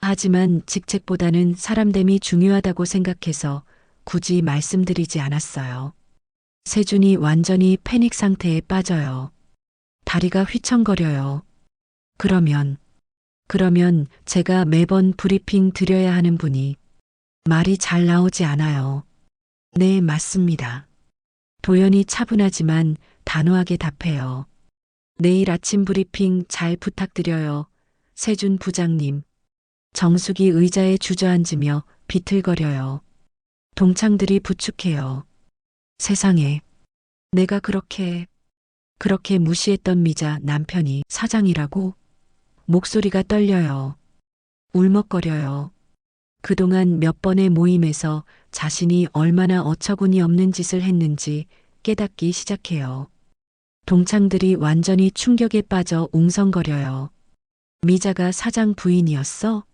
하지만 직책보다는 사람됨이 중요하다고 생각해서 굳이 말씀드리지 않았어요. 세준이 완전히 패닉 상태에 빠져요. 다리가 휘청거려요. 그러면 제가 매번 브리핑 드려야 하는 분이 말이 잘 나오지 않아요. 네, 맞습니다. 도연이 차분하지만 단호하게 답해요. 내일 아침 브리핑 잘 부탁드려요. 세준 부장님. 정숙이 의자에 주저앉으며 비틀거려요. 동창들이 부축해요. 세상에, 내가 그렇게 무시했던 미자 남편이 사장이라고? 목소리가 떨려요. 울먹거려요. 그동안 몇 번의 모임에서 자신이 얼마나 어처구니 없는 짓을 했는지 깨닫기 시작해요. 동창들이 완전히 충격에 빠져 웅성거려요. 미자가 사장 부인이었어?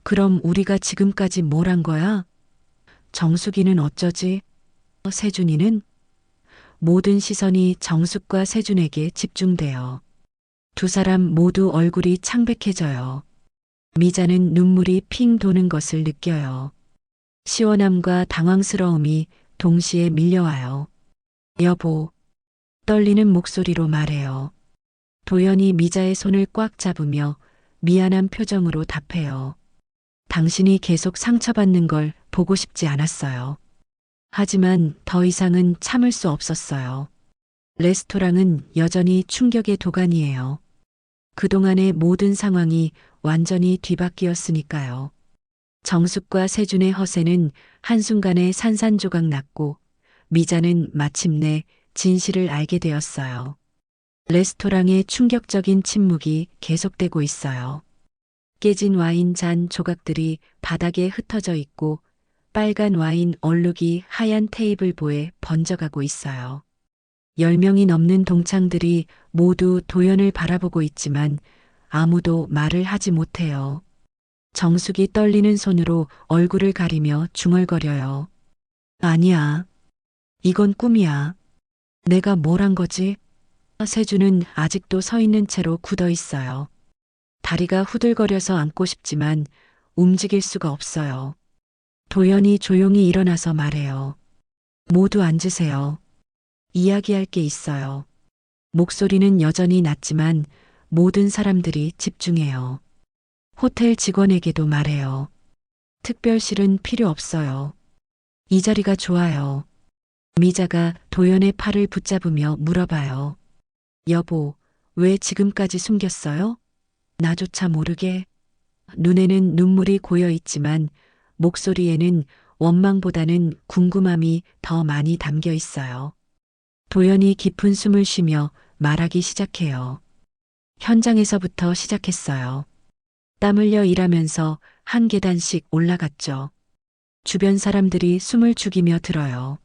그럼 우리가 지금까지 뭘 한 거야? 정숙이는 어쩌지? 세준이는? 모든 시선이 정숙과 세준에게 집중돼요. 두 사람 모두 얼굴이 창백해져요. 미자는 눈물이 핑 도는 것을 느껴요. 시원함과 당황스러움이 동시에 밀려와요. 여보, 떨리는 목소리로 말해요. 도연이 미자의 손을 꽉 잡으며 미안한 표정으로 답해요. 당신이 계속 상처받는 걸 보고 싶지 않았어요. 하지만 더 이상은 참을 수 없었어요. 레스토랑은 여전히 충격의 도가니예요. 그동안의 모든 상황이 완전히 뒤바뀌었으니까요. 정숙과 세준의 허세는 한순간에 산산조각 났고 미자는 마침내 진실을 알게 되었어요. 레스토랑의 충격적인 침묵이 계속되고 있어요. 깨진 와인 잔 조각들이 바닥에 흩어져 있고 빨간 와인 얼룩이 하얀 테이블보에 번져가고 있어요. 10명이 넘는 동창들이 모두 도연을 바라보고 있지만 아무도 말을 하지 못해요. 정숙이 떨리는 손으로 얼굴을 가리며 중얼거려요. 아니야. 이건 꿈이야. 내가 뭘 한 거지? 세준은 아직도 서 있는 채로 굳어 있어요. 다리가 후들거려서 앉고 싶지만 움직일 수가 없어요. 도연이 조용히 일어나서 말해요. 모두 앉으세요. 이야기할 게 있어요. 목소리는 여전히 낮지만 모든 사람들이 집중해요. 호텔 직원에게도 말해요. 특별실은 필요 없어요. 이 자리가 좋아요. 미자가 도연의 팔을 붙잡으며 물어봐요. 여보, 왜 지금까지 숨겼어요? 나조차 모르게. 눈에는 눈물이 고여 있지만 목소리에는 원망보다는 궁금함이 더 많이 담겨 있어요. 도연이 깊은 숨을 쉬며 말하기 시작해요. 현장에서부터 시작했어요. 땀 흘려 일하면서 한 계단씩 올라갔죠. 주변 사람들이 숨을 죽이며 들어요.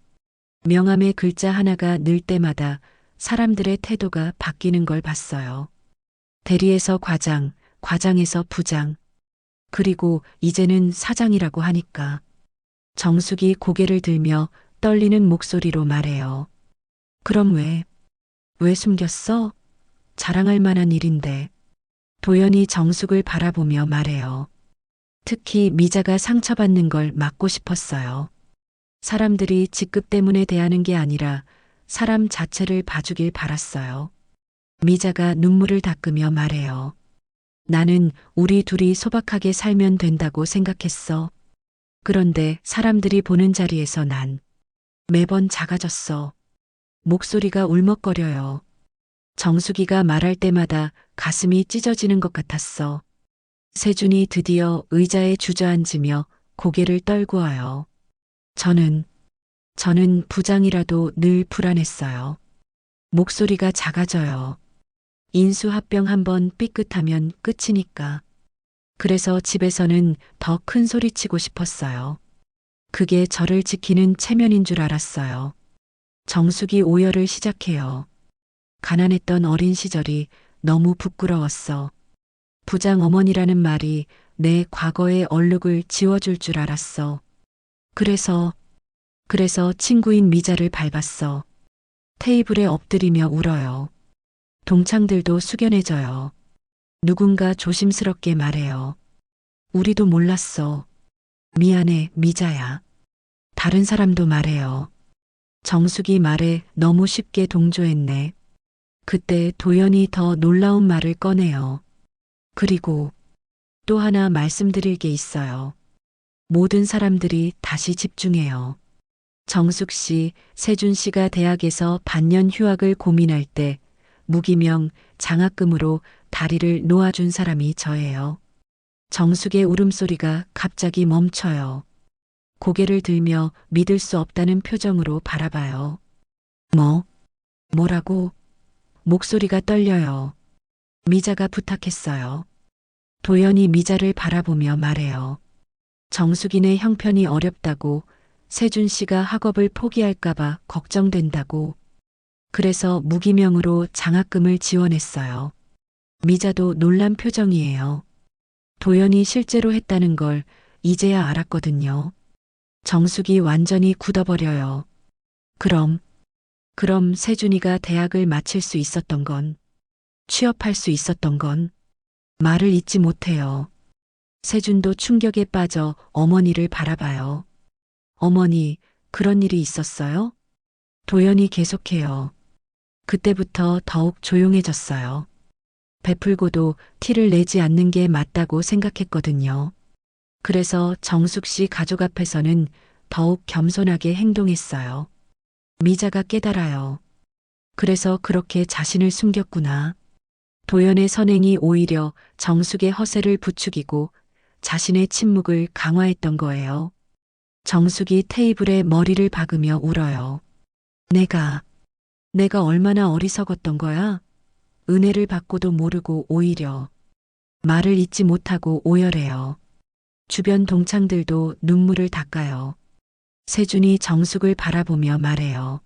명함의 글자 하나가 늘 때마다 사람들의 태도가 바뀌는 걸 봤어요. 대리에서 과장, 과장에서 부장, 그리고 이제는 사장이라고 하니까. 정숙이 고개를 들며 떨리는 목소리로 말해요. 그럼 왜 숨겼어? 자랑할 만한 일인데. 도연이 정숙을 바라보며 말해요. 특히 미자가 상처받는 걸 막고 싶었어요. 사람들이 직급 때문에 대하는 게 아니라 사람 자체를 봐주길 바랐어요. 미자가 눈물을 닦으며 말해요. 나는 우리 둘이 소박하게 살면 된다고 생각했어. 그런데 사람들이 보는 자리에서 난 매번 작아졌어. 목소리가 울먹거려요. 정숙이가 말할 때마다 가슴이 찢어지는 것 같았어. 세준이 드디어 의자에 주저앉으며 고개를 떨구어요. 저는 부장이라도 늘 불안했어요. 목소리가 작아져요. 인수합병 한번 삐끗하면 끝이니까. 그래서 집에서는 더 큰 소리 치고 싶었어요. 그게 저를 지키는 체면인 줄 알았어요. 정숙이 오열을 시작해요. 가난했던 어린 시절이 너무 부끄러웠어. 부장 어머니라는 말이 내 과거의 얼룩을 지워줄 줄 알았어. 그래서 친구인 미자를 밟았어. 테이블에 엎드리며 울어요. 동창들도 숙연해져요. 누군가 조심스럽게 말해요. 우리도 몰랐어. 미안해, 미자야. 다른 사람도 말해요. 정숙이 말에 너무 쉽게 동조했네. 그때 도연이 더 놀라운 말을 꺼내요. 그리고 또 하나 말씀드릴 게 있어요. 모든 사람들이 다시 집중해요. 정숙 씨, 세준 씨가 대학에서 반년 휴학을 고민할 때 무기명 장학금으로 다리를 놓아준 사람이 저예요. 정숙의 울음소리가 갑자기 멈춰요. 고개를 들며 믿을 수 없다는 표정으로 바라봐요. 뭐라고? 목소리가 떨려요. 미자가 부탁했어요. 도연이 미자를 바라보며 말해요. 정숙이네 형편이 어렵다고, 세준 씨가 학업을 포기할까봐 걱정된다고. 그래서 무기명으로 장학금을 지원했어요. 미자도 놀란 표정이에요. 도연이 실제로 했다는 걸 이제야 알았거든요. 정숙이 완전히 굳어버려요. 그럼 세준이가 대학을 마칠 수 있었던 건, 취업할 수 있었던 건, 말을 잇지 못해요. 세준도 충격에 빠져 어머니를 바라봐요. 어머니, 그런 일이 있었어요? 도연이 계속해요. 그때부터 더욱 조용해졌어요. 베풀고도 티를 내지 않는 게 맞다고 생각했거든요. 그래서 정숙 씨 가족 앞에서는 더욱 겸손하게 행동했어요. 미자가 깨달아요. 그래서 그렇게 자신을 숨겼구나. 도연의 선행이 오히려 정숙의 허세를 부추기고 자신의 침묵을 강화했던 거예요. 정숙이 테이블에 머리를 박으며 울어요. 내가 얼마나 어리석었던 거야? 은혜를 받고도 모르고 오히려 말을 잇지 못하고 오열해요. 주변 동창들도 눈물을 닦아요. 세준이 정숙을 바라보며 말해요.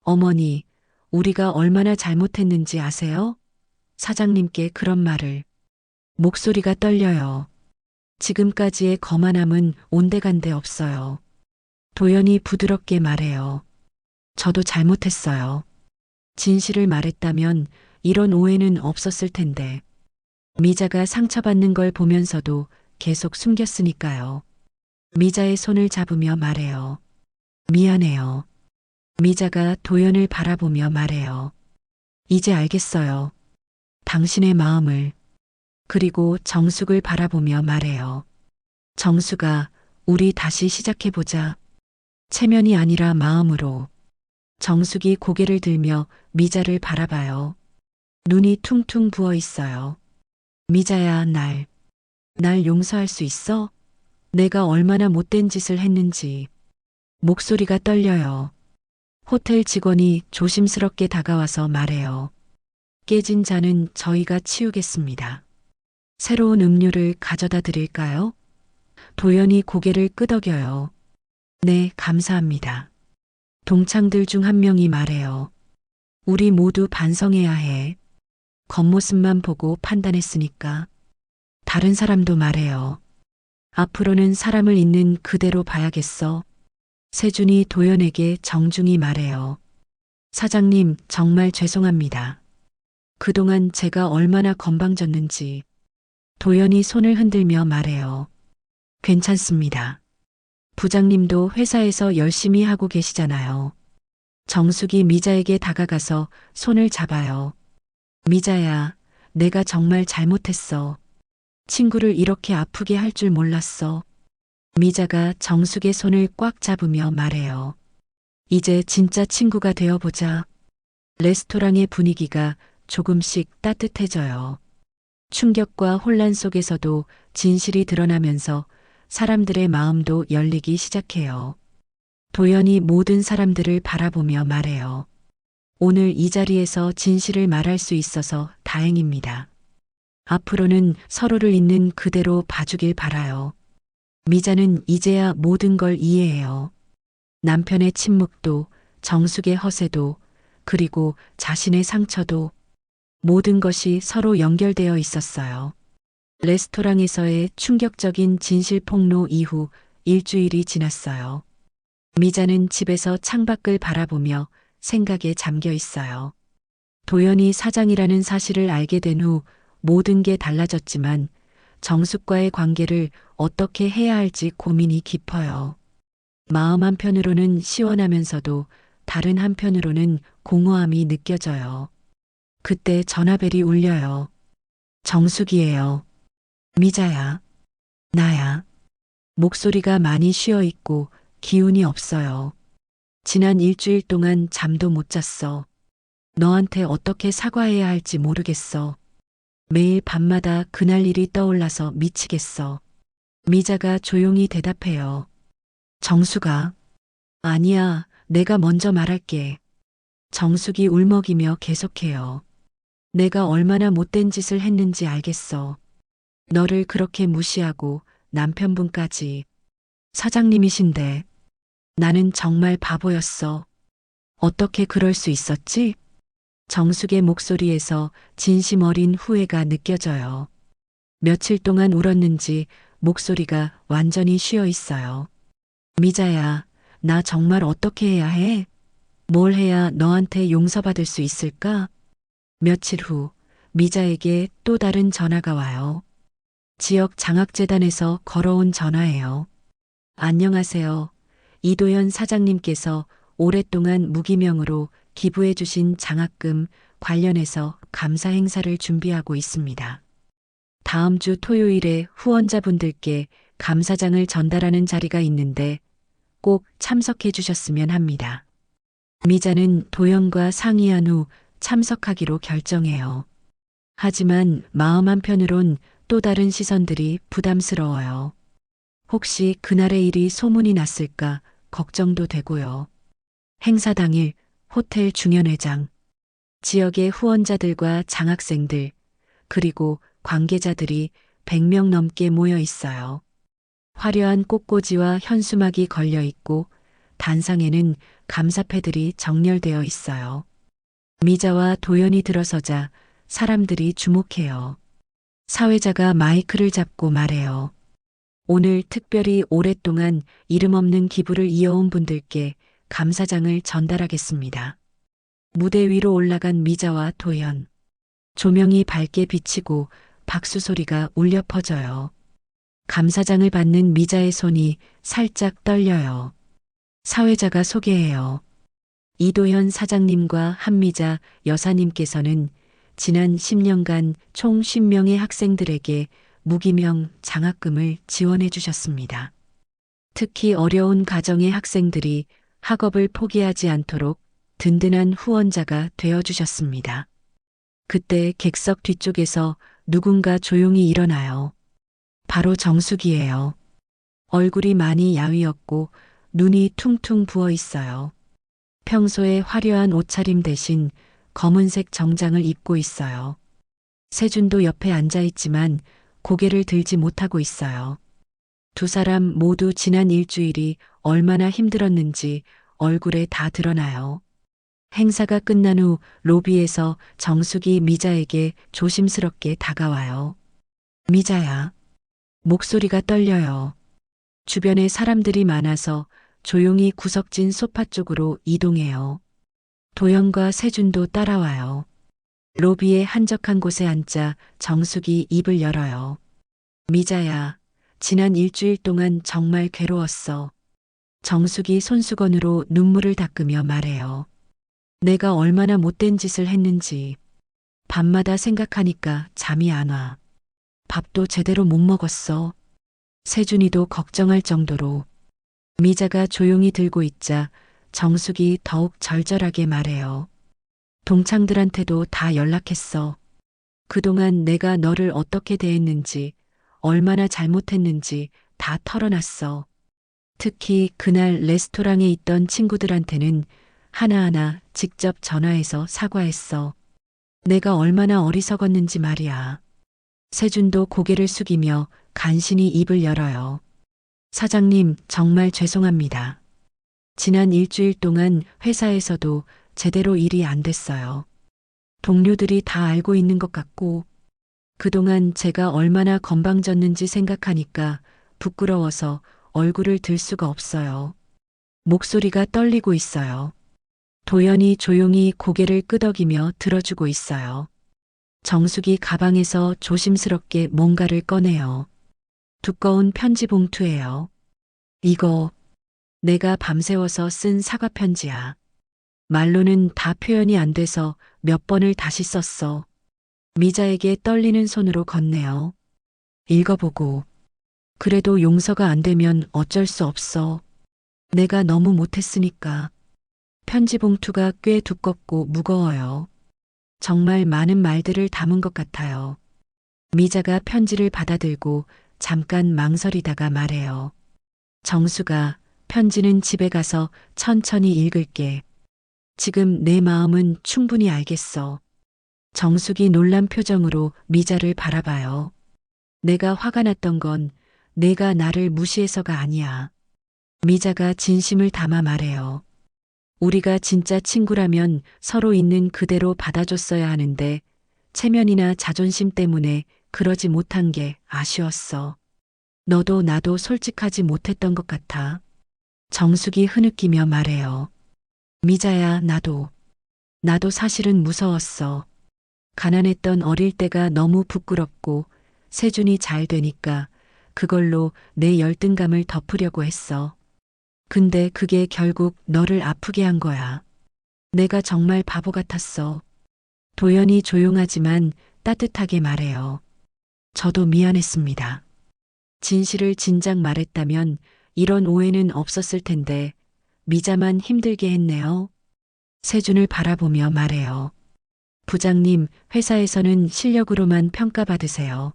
어머니, 우리가 얼마나 잘못했는지 아세요? 사장님께 그런 말을. 목소리가 떨려요. 지금까지의 거만함은 온데간데 없어요. 도연이 부드럽게 말해요. 저도 잘못했어요. 진실을 말했다면 이런 오해는 없었을 텐데. 미자가 상처받는 걸 보면서도 계속 숨겼으니까요. 미자의 손을 잡으며 말해요. 미안해요. 미자가 도연을 바라보며 말해요. 이제 알겠어요. 당신의 마음을. 그리고 정숙을 바라보며 말해요. 정숙아, 우리 다시 시작해보자. 체면이 아니라 마음으로. 정숙이 고개를 들며 미자를 바라봐요. 눈이 퉁퉁 부어 있어요. 미자야, 날 용서할 수 있어? 내가 얼마나 못된 짓을 했는지. 목소리가 떨려요. 호텔 직원이 조심스럽게 다가와서 말해요. 깨진 잔은 저희가 치우겠습니다. 새로운 음료를 가져다 드릴까요? 도연이 고개를 끄덕여요. 네, 감사합니다. 동창들 중 한 명이 말해요. 우리 모두 반성해야 해. 겉모습만 보고 판단했으니까. 다른 사람도 말해요. 앞으로는 사람을 있는 그대로 봐야겠어. 세준이 도연에게 정중히 말해요. 사장님, 정말 죄송합니다. 그동안 제가 얼마나 건방졌는지. 도연이 손을 흔들며 말해요. 괜찮습니다. 부장님도 회사에서 열심히 하고 계시잖아요. 정숙이 미자에게 다가가서 손을 잡아요. 미자야, 내가 정말 잘못했어. 친구를 이렇게 아프게 할 줄 몰랐어. 미자가 정숙의 손을 꽉 잡으며 말해요. 이제 진짜 친구가 되어보자. 레스토랑의 분위기가 조금씩 따뜻해져요. 충격과 혼란 속에서도 진실이 드러나면서 사람들의 마음도 열리기 시작해요. 도연이 모든 사람들을 바라보며 말해요. 오늘 이 자리에서 진실을 말할 수 있어서 다행입니다. 앞으로는 서로를 있는 그대로 봐주길 바라요. 미자는 이제야 모든 걸 이해해요. 남편의 침묵도, 정숙의 허세도, 그리고 자신의 상처도 모든 것이 서로 연결되어 있었어요. 레스토랑에서의 충격적인 진실 폭로 이후 일주일이 지났어요. 미자는 집에서 창밖을 바라보며 생각에 잠겨 있어요. 도연이 사장이라는 사실을 알게 된 후 모든 게 달라졌지만 정숙과의 관계를 어떻게 해야 할지 고민이 깊어요. 마음 한편으로는 시원하면서도 다른 한편으로는 공허함이 느껴져요. 그때 전화벨이 울려요. 정숙이에요. 미자야. 나야. 목소리가 많이 쉬어 있고 기운이 없어요. 지난 일주일 동안 잠도 못 잤어. 너한테 어떻게 사과해야 할지 모르겠어. 매일 밤마다 그날 일이 떠올라서 미치겠어. 미자가 조용히 대답해요. 정숙아. 아니야, 내가 먼저 말할게. 정숙이 울먹이며 계속해요. 내가 얼마나 못된 짓을 했는지 알겠어. 너를 그렇게 무시하고 남편분까지. 사장님이신데. 나는 정말 바보였어. 어떻게 그럴 수 있었지? 정숙의 목소리에서 진심 어린 후회가 느껴져요. 며칠 동안 울었는지 목소리가 완전히 쉬어 있어요. 미자야, 나 정말 어떻게 해야 해? 뭘 해야 너한테 용서받을 수 있을까? 며칠 후 미자에게 또 다른 전화가 와요. 지역 장학재단에서 걸어온 전화예요. 안녕하세요. 이도현 사장님께서 오랫동안 무기명으로 기부해 주신 장학금 관련해서 감사 행사를 준비하고 있습니다. 다음 주 토요일에 후원자분들께 감사장을 전달하는 자리가 있는데 꼭 참석해 주셨으면 합니다. 미자는 도연과 상의한 후 참석하기로 결정해요. 하지만 마음 한편으론 또 다른 시선들이 부담스러워요. 혹시 그날의 일이 소문이 났을까 걱정도 되고요. 행사 당일 호텔 중연회장, 지역의 후원자들과 장학생들, 그리고 관계자들이 100명 넘게 모여 있어요. 화려한 꽃꽂이와 현수막이 걸려 있고 단상에는 감사패들이 정렬되어 있어요. 미자와 도연이 들어서자 사람들이 주목해요. 사회자가 마이크를 잡고 말해요. 오늘 특별히 오랫동안 이름 없는 기부를 이어온 분들께 감사장을 전달하겠습니다. 무대 위로 올라간 미자와 도연. 조명이 밝게 비치고 박수 소리가 울려 퍼져요. 감사장을 받는 미자의 손이 살짝 떨려요. 사회자가 소개해요. 이도현 사장님과 한미자 여사님께서는 지난 10년간 총 10명의 학생들에게 무기명 장학금을 지원해 주셨습니다. 특히 어려운 가정의 학생들이 학업을 포기하지 않도록 든든한 후원자가 되어 주셨습니다. 그때 객석 뒤쪽에서 누군가 조용히 일어나요. 바로 정숙이에요. 얼굴이 많이 야위었고 눈이 퉁퉁 부어 있어요. 평소에 화려한 옷차림 대신 검은색 정장을 입고 있어요. 세준도 옆에 앉아 있지만 고개를 들지 못하고 있어요. 두 사람 모두 지난 일주일이 얼마나 힘들었는지 얼굴에 다 드러나요. 행사가 끝난 후 로비에서 정숙이 미자에게 조심스럽게 다가와요. 미자야. 목소리가 떨려요. 주변에 사람들이 많아서 조용히 구석진 소파 쪽으로 이동해요. 도연과 세준도 따라와요. 로비의 한적한 곳에 앉자 정숙이 입을 열어요. 미자야, 지난 일주일 동안 정말 괴로웠어. 정숙이 손수건으로 눈물을 닦으며 말해요. 내가 얼마나 못된 짓을 했는지. 밤마다 생각하니까 잠이 안 와. 밥도 제대로 못 먹었어. 세준이도 걱정할 정도로. 미자가 조용히 들고 있자 정숙이 더욱 절절하게 말해요. 동창들한테도 다 연락했어. 그동안 내가 너를 어떻게 대했는지, 얼마나 잘못했는지 다 털어놨어. 특히 그날 레스토랑에 있던 친구들한테는 하나하나 직접 전화해서 사과했어. 내가 얼마나 어리석었는지 말이야. 세준도 고개를 숙이며 간신히 입을 열어요. 사장님, 정말 죄송합니다. 지난 일주일 동안 회사에서도 제대로 일이 안 됐어요. 동료들이 다 알고 있는 것 같고, 그동안 제가 얼마나 건방졌는지 생각하니까 부끄러워서 얼굴을 들 수가 없어요. 목소리가 떨리고 있어요. 도연이 조용히 고개를 끄덕이며 들어주고 있어요. 정숙이 가방에서 조심스럽게 뭔가를 꺼내요. 두꺼운 편지 봉투예요. 이거 내가 밤새워서 쓴 사과 편지야. 말로는 다 표현이 안 돼서 몇 번을 다시 썼어. 미자에게 떨리는 손으로 건네요. 읽어보고. 그래도 용서가 안 되면 어쩔 수 없어. 내가 너무 못했으니까. 편지 봉투가 꽤 두껍고 무거워요. 정말 많은 말들을 담은 것 같아요. 미자가 편지를 받아들고 잠깐 망설이다가 말해요. 정수가, 편지는 집에 가서 천천히 읽을게. 지금 내 마음은 충분히 알겠어. 정숙이 놀란 표정으로 미자를 바라봐요. 내가 화가 났던 건 내가 나를 무시해서가 아니야. 미자가 진심을 담아 말해요. 우리가 진짜 친구라면 서로 있는 그대로 받아줬어야 하는데 체면이나 자존심 때문에 그러지 못한 게 아쉬웠어. 너도 나도 솔직하지 못했던 것 같아. 정숙이 흐느끼며 말해요. 미자야, 나도 사실은 무서웠어. 가난했던 어릴 때가 너무 부끄럽고 세준이 잘 되니까 그걸로 내 열등감을 덮으려고 했어. 근데 그게 결국 너를 아프게 한 거야. 내가 정말 바보 같았어. 도연이 조용하지만 따뜻하게 말해요. 저도 미안했습니다. 진실을 진작 말했다면 이런 오해는 없었을 텐데 미자만 힘들게 했네요. 세준을 바라보며 말해요. 부장님, 회사에서는 실력으로만 평가받으세요.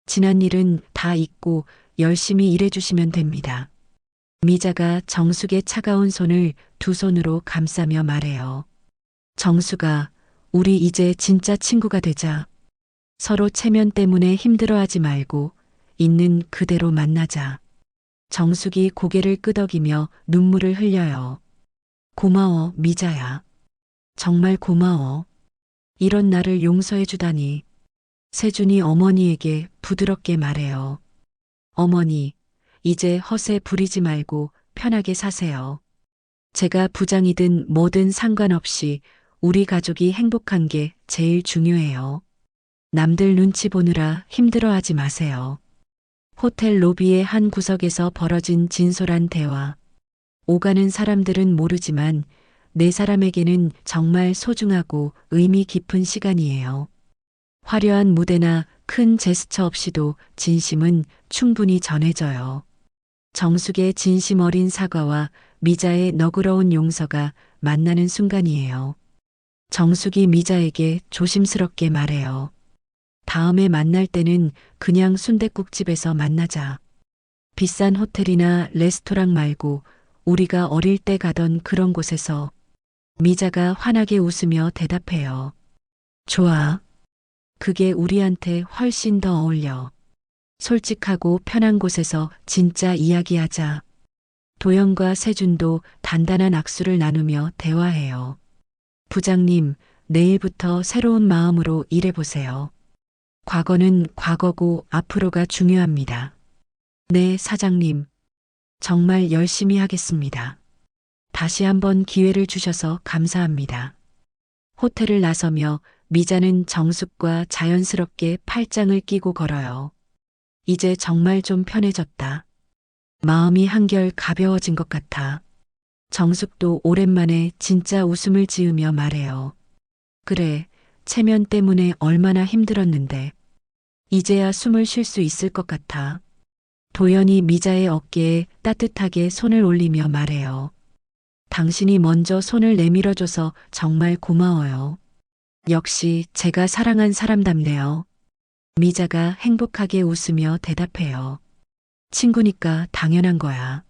지난 일은 다 잊고 열심히 일해주시면 됩니다. 미자가 정숙의 차가운 손을 두 손으로 감싸며 말해요. 정숙아, 우리 이제 진짜 친구가 되자. 서로 체면 때문에 힘들어하지 말고 있는 그대로 만나자. 정숙이 고개를 끄덕이며 눈물을 흘려요. 고마워, 미자야. 정말 고마워. 이런 나를 용서해 주다니. 세준이 어머니에게 부드럽게 말해요. 어머니, 이제 허세 부리지 말고 편하게 사세요. 제가 부장이든 뭐든 상관없이 우리 가족이 행복한 게 제일 중요해요. 남들 눈치 보느라 힘들어하지 마세요. 호텔 로비의 한 구석에서 벌어진 진솔한 대화. 오가는 사람들은 모르지만 네 사람에게는 정말 소중하고 의미 깊은 시간이에요. 화려한 무대나 큰 제스처 없이도 진심은 충분히 전해져요. 정숙의 진심 어린 사과와 미자의 너그러운 용서가 만나는 순간이에요. 정숙이 미자에게 조심스럽게 말해요. 다음에 만날 때는 그냥 순댓국집에서 만나자. 비싼 호텔이나 레스토랑 말고 우리가 어릴 때 가던 그런 곳에서. 미자가 환하게 웃으며 대답해요. 좋아. 그게 우리한테 훨씬 더 어울려. 솔직하고 편한 곳에서 진짜 이야기하자. 도연과 세준도 단단한 악수를 나누며 대화해요. 부장님, 내일부터 새로운 마음으로 일해보세요. 과거는 과거고 앞으로가 중요합니다. 네, 사장님. 정말 열심히 하겠습니다. 다시 한번 기회를 주셔서 감사합니다. 호텔을 나서며 미자는 정숙과 자연스럽게 팔짱을 끼고 걸어요. 이제 정말 좀 편해졌다. 마음이 한결 가벼워진 것 같아. 정숙도 오랜만에 진짜 웃음을 지으며 말해요. 그래, 체면 때문에 얼마나 힘들었는데. 이제야 숨을 쉴 수 있을 것 같아. 도연이 미자의 어깨에 따뜻하게 손을 올리며 말해요. 당신이 먼저 손을 내밀어줘서 정말 고마워요. 역시 제가 사랑한 사람답네요. 미자가 행복하게 웃으며 대답해요. 친구니까 당연한 거야.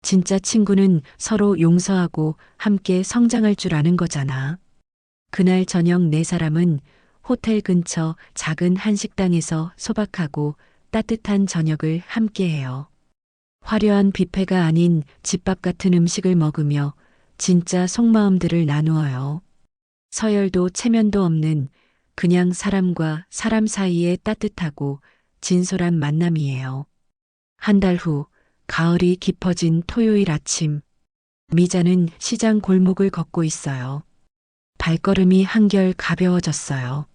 진짜 친구는 서로 용서하고 함께 성장할 줄 아는 거잖아. 그날 저녁 네 사람은 호텔 근처 작은 한식당에서 소박하고 따뜻한 저녁을 함께해요. 화려한 뷔페가 아닌 집밥 같은 음식을 먹으며 진짜 속마음들을 나누어요. 서열도 체면도 없는 그냥 사람과 사람 사이의 따뜻하고 진솔한 만남이에요. 한 달 후, 가을이 깊어진 토요일 아침, 미자는 시장 골목을 걷고 있어요. 발걸음이 한결 가벼워졌어요.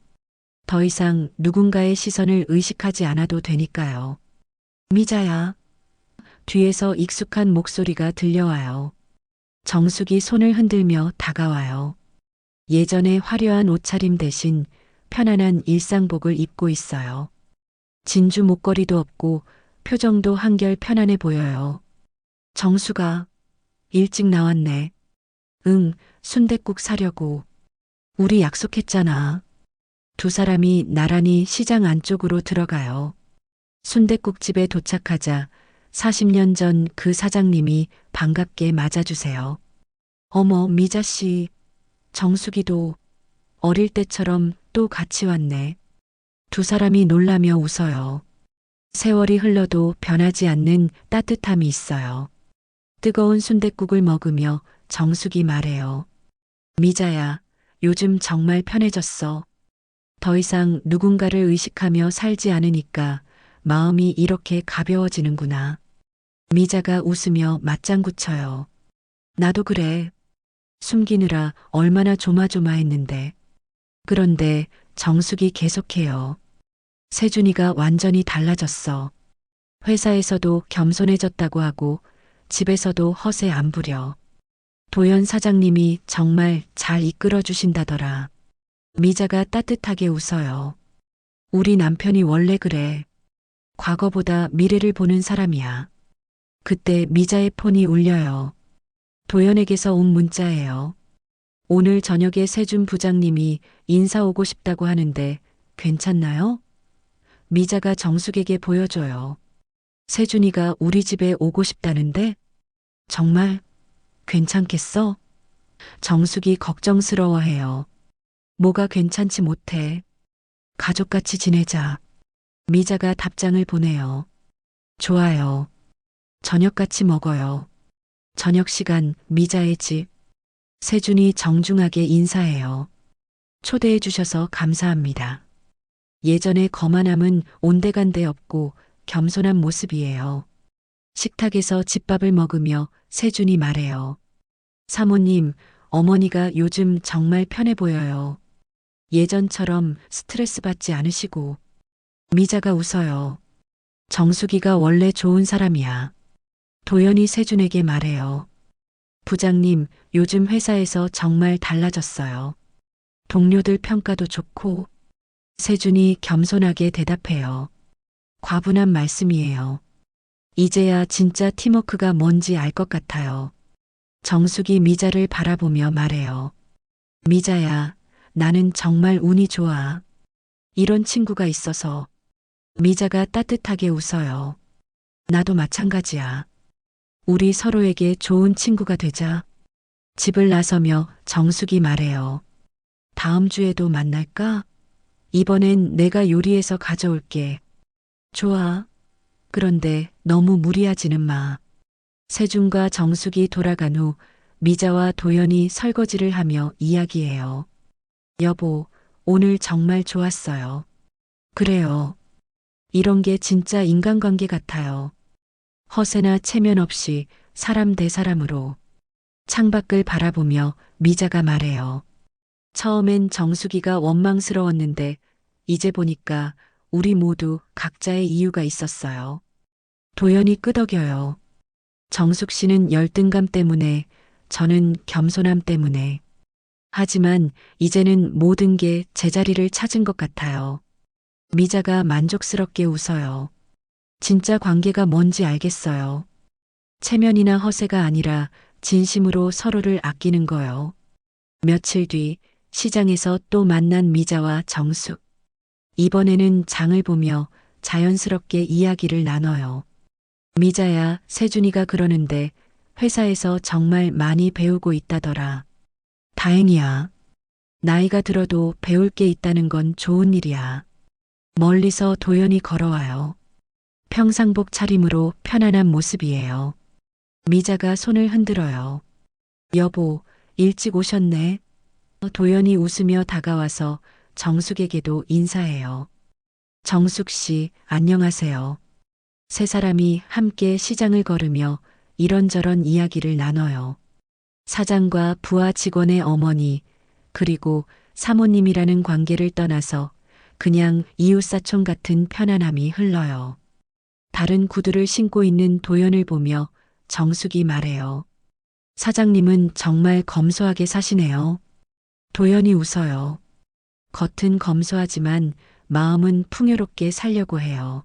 더 이상 누군가의 시선을 의식하지 않아도 되니까요. 미자야. 뒤에서 익숙한 목소리가 들려와요. 정숙이 손을 흔들며 다가와요. 예전의 화려한 옷차림 대신 편안한 일상복을 입고 있어요. 진주 목걸이도 없고 표정도 한결 편안해 보여요. 정수가 일찍 나왔네. 응, 순댓국 사려고. 우리 약속했잖아. 두 사람이 나란히 시장 안쪽으로 들어가요. 순댓국집에 도착하자 40년 전 그 사장님이 반갑게 맞아주세요. 어머, 미자 씨. 정숙이도 어릴 때처럼 또 같이 왔네. 두 사람이 놀라며 웃어요. 세월이 흘러도 변하지 않는 따뜻함이 있어요. 뜨거운 순댓국을 먹으며 정숙이 말해요. 미자야, 요즘 정말 편해졌어. 더 이상 누군가를 의식하며 살지 않으니까 마음이 이렇게 가벼워지는구나. 미자가 웃으며 맞장구 쳐요. 나도 그래. 숨기느라 얼마나 조마조마했는데. 그런데 정숙이 계속해요. 세준이가 완전히 달라졌어. 회사에서도 겸손해졌다고 하고 집에서도 허세 안 부려. 도연 사장님이 정말 잘 이끌어 주신다더라. 미자가 따뜻하게 웃어요. 우리 남편이 원래 그래. 과거보다 미래를 보는 사람이야. 그때 미자의 폰이 울려요. 도연에게서 온 문자예요. 오늘 저녁에 세준 부장님이 인사 오고 싶다고 하는데 괜찮나요? 미자가 정숙에게 보여줘요. 세준이가 우리 집에 오고 싶다는데? 정말 괜찮겠어? 정숙이 걱정스러워해요. 뭐가 괜찮지 못해. 가족같이 지내자. 미자가 답장을 보내요. 좋아요. 저녁 같이 먹어요. 저녁 시간 미자의 집. 세준이 정중하게 인사해요. 초대해 주셔서 감사합니다. 예전의 거만함은 온데간데 없고 겸손한 모습이에요. 식탁에서 집밥을 먹으며 세준이 말해요. 사모님, 어머니가 요즘 정말 편해 보여요. 예전처럼 스트레스 받지 않으시고. 미자가 웃어요. 정숙이가 원래 좋은 사람이야. 도연이 세준에게 말해요. 부장님, 요즘 회사에서 정말 달라졌어요. 동료들 평가도 좋고. 세준이 겸손하게 대답해요. 과분한 말씀이에요. 이제야 진짜 팀워크가 뭔지 알 것 같아요. 정숙이 미자를 바라보며 말해요. 미자야, 나는 정말 운이 좋아. 이런 친구가 있어서. 미자가 따뜻하게 웃어요. 나도 마찬가지야. 우리 서로에게 좋은 친구가 되자. 집을 나서며 정숙이 말해요. 다음 주에도 만날까? 이번엔 내가 요리해서 가져올게. 좋아. 그런데 너무 무리하지는 마. 세준과 정숙이 돌아간 후 미자와 도연이 설거지를 하며 이야기해요. 여보, 오늘 정말 좋았어요. 그래요. 이런 게 진짜 인간관계 같아요. 허세나 체면 없이 사람 대 사람으로. 창밖을 바라보며 미자가 말해요. 처음엔 정숙이가 원망스러웠는데 이제 보니까 우리 모두 각자의 이유가 있었어요. 도연이 끄덕여요. 정숙 씨는 열등감 때문에, 저는 겸손함 때문에. 하지만 이제는 모든 게 제자리를 찾은 것 같아요. 미자가 만족스럽게 웃어요. 진짜 관계가 뭔지 알겠어요. 체면이나 허세가 아니라 진심으로 서로를 아끼는 거요. 며칠 뒤 시장에서 또 만난 미자와 정숙. 이번에는 장을 보며 자연스럽게 이야기를 나눠요. 미자야, 세준이가 그러는데 회사에서 정말 많이 배우고 있다더라. 다행이야. 나이가 들어도 배울 게 있다는 건 좋은 일이야. 멀리서 도연이 걸어와요. 평상복 차림으로 편안한 모습이에요. 미자가 손을 흔들어요. 여보, 일찍 오셨네. 도연이 웃으며 다가와서 정숙에게도 인사해요. 정숙 씨, 안녕하세요. 세 사람이 함께 시장을 걸으며 이런저런 이야기를 나눠요. 사장과 부하 직원의 어머니, 그리고 사모님이라는 관계를 떠나서 그냥 이웃사촌 같은 편안함이 흘러요. 다른 구두를 신고 있는 도연을 보며 정숙이 말해요. 사장님은 정말 검소하게 사시네요. 도연이 웃어요. 겉은 검소하지만 마음은 풍요롭게 살려고 해요.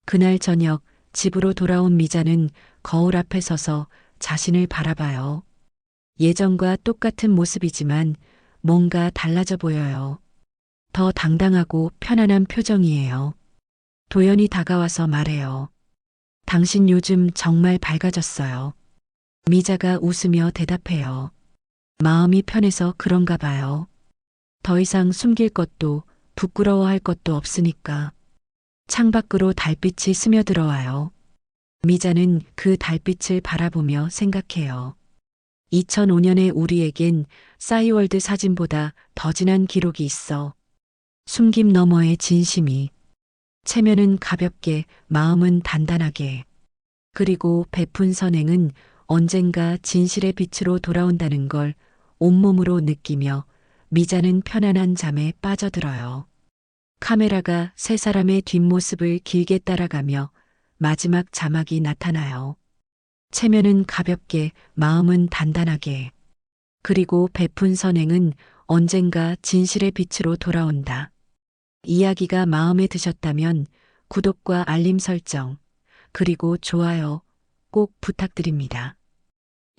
그날 저녁 집으로 돌아온 미자는 거울 앞에 서서 자신을 바라봐요. 예전과 똑같은 모습이지만 뭔가 달라져 보여요. 더 당당하고 편안한 표정이에요. 도연이 다가와서 말해요. 당신 요즘 정말 밝아졌어요. 미자가 웃으며 대답해요. 마음이 편해서 그런가 봐요. 더 이상 숨길 것도 부끄러워할 것도 없으니까. 창밖으로 달빛이 스며들어와요. 미자는 그 달빛을 바라보며 생각해요. 2005년의 우리에겐 싸이월드 사진보다 더 진한 기록이 있어. 숨김 너머의 진심이. 체면은 가볍게, 마음은 단단하게. 그리고 베푼 선행은 언젠가 진실의 빛으로 돌아온다는 걸 온몸으로 느끼며 미자는 편안한 잠에 빠져들어요. 카메라가 세 사람의 뒷모습을 길게 따라가며 마지막 자막이 나타나요. 체면은 가볍게, 마음은 단단하게. 그리고 베푼 선행은 언젠가 진실의 빛으로 돌아온다. 이야기가 마음에 드셨다면 구독과 알림 설정, 그리고 좋아요 꼭 부탁드립니다.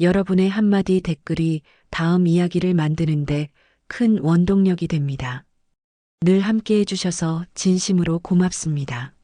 여러분의 한마디 댓글이 다음 이야기를 만드는데 큰 원동력이 됩니다. 늘 함께 해주셔서 진심으로 고맙습니다.